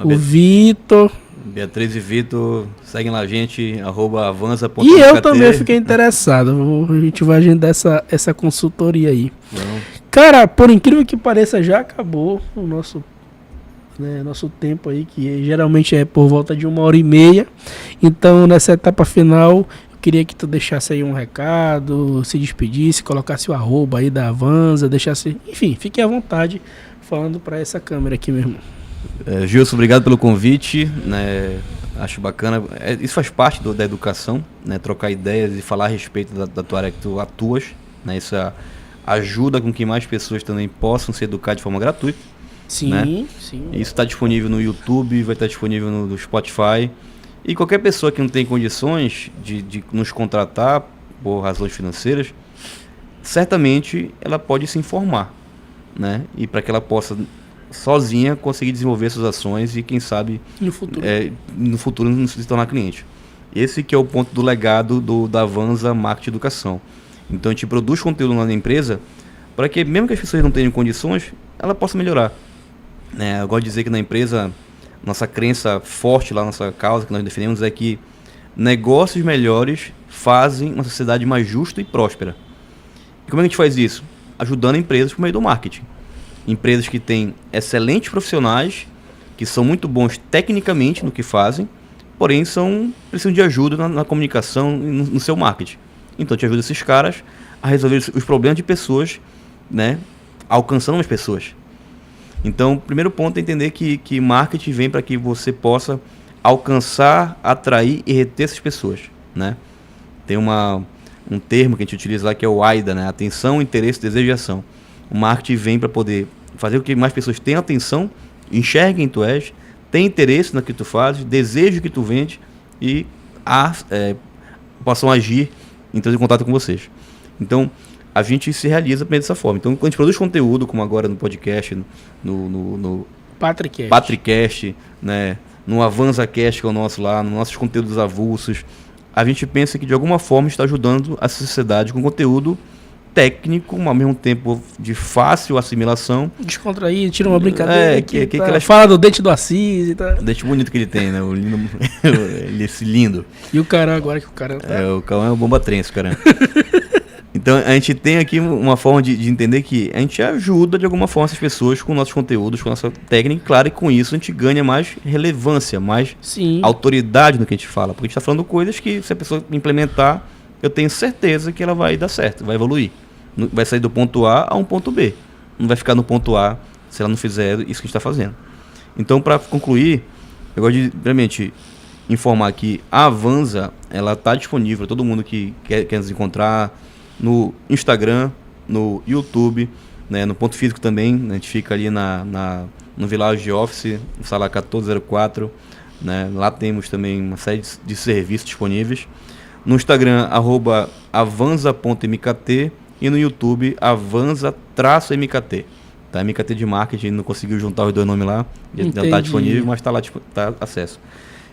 o Vitor. Beatriz e Vitor, seguem lá a gente, @avanza.kt. E eu também fiquei interessado. A gente vai agendar essa consultoria aí. Não. Cara, por incrível que pareça, já acabou o nosso tempo aí, que geralmente é por volta de 1h30. Então, nessa etapa final, eu queria que tu deixasse aí um recado, se despedisse, colocasse o @ aí da Avanza, deixasse... Enfim, fique à vontade falando para essa câmera aqui mesmo. Gilson, obrigado pelo convite, né? Acho bacana. Isso faz parte da educação, né? Trocar ideias e falar a respeito da tua área que tu atuas, né? Isso ajuda com que mais pessoas também possam se educar de forma gratuita. Sim, né? sim. Isso está disponível no YouTube, vai estar disponível no Spotify. E qualquer pessoa que não tem condições de nos contratar por razões financeiras, certamente ela pode se informar, né? E para que ela possa sozinha conseguir desenvolver suas ações e quem sabe no futuro não se tornar cliente. Esse que é o ponto do legado da Avanza Marketing Educação. Então a gente produz conteúdo na empresa para que mesmo que as pessoas não tenham condições, ela possa melhorar. Eu gosto de dizer que na empresa, nossa crença forte lá, nossa causa que nós defendemos é que negócios melhores fazem uma sociedade mais justa e próspera. E como é que a gente faz isso? Ajudando empresas por meio do marketing. Empresas que têm excelentes profissionais, que são muito bons tecnicamente no que fazem, porém precisam de ajuda na comunicação e no seu marketing. Então, te ajuda esses caras a resolver os problemas de pessoas, né, alcançando as pessoas. Então, o primeiro ponto é entender que marketing vem para que você possa alcançar, atrair e reter essas pessoas, né? Tem um termo que a gente utiliza lá que é o AIDA, né? Atenção, interesse, desejo e ação. O marketing vem para poder fazer com que mais pessoas tenham atenção, enxerguem quem tu és, tenham interesse naquilo que tu fazes, desejo que tu vende e possam agir, entrar em contato com vocês. Então, a gente se realiza dessa forma. Então, quando a gente produz conteúdo, como agora no podcast, no Patricast, né, no AvanzaCast, que é o nosso lá, nos nossos conteúdos avulsos, a gente pensa que de alguma forma está ajudando a sociedade com conteúdo técnico, ao mesmo tempo de fácil assimilação. Descontrair, tira uma brincadeira. Aquelas... Fala do dente do Assis e tal. O dente bonito que ele tem, né? O lindo, esse lindo. E o cara agora que o cara tá... O Cauã é um bomba trenço, cara. Então a gente tem aqui uma forma de entender que a gente ajuda de alguma forma essas pessoas com nossos conteúdos, com nossa técnica, claro, e com isso a gente ganha mais relevância, mais autoridade no que a gente fala. Porque a gente está falando coisas que se a pessoa implementar, eu tenho certeza que ela vai dar certo, vai evoluir. Vai sair do ponto A a um ponto B. Não vai ficar no ponto A se ela não fizer isso que a gente está fazendo. Então, para concluir, eu gosto de realmente informar que a Avanza, ela está disponível para todo mundo que quer nos encontrar no Instagram, no YouTube, né, no Ponto Físico também. A gente fica ali no Village Office, no sala 1404. Né, lá temos também uma série de serviços disponíveis. No Instagram, @avanza.mkt e no YouTube, avanza-mkt. Tá? MKT de marketing, não conseguiu juntar os dois nomes lá. Já está disponível, mas está lá, tá acesso.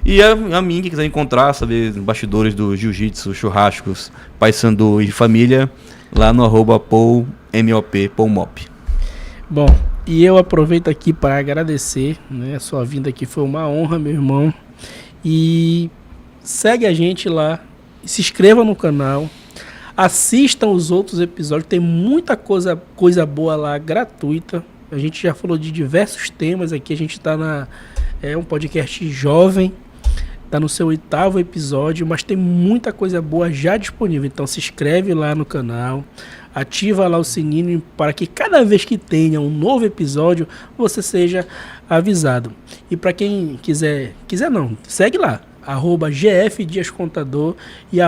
E a mim, que quiser encontrar, saber bastidores do jiu-jitsu, churrascos, paisandu e família, lá no @PaulMop. Bom, e eu aproveito aqui para agradecer, né? A sua vinda aqui foi uma honra, meu irmão. E segue a gente lá, se inscreva no canal, assistam os outros episódios, tem muita coisa boa lá, gratuita. A gente já falou de diversos temas aqui, a gente está um podcast jovem, está no seu 8º episódio, mas tem muita coisa boa já disponível. Então se inscreve lá no canal, ativa lá o sininho para que cada vez que tenha um novo episódio, você seja avisado. E para quem quiser não, segue lá, @GFDiasContador e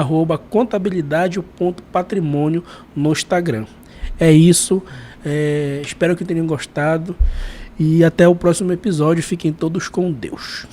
@contabilidade.patrimônio no Instagram. É isso, espero que tenham gostado e até o próximo episódio. Fiquem todos com Deus.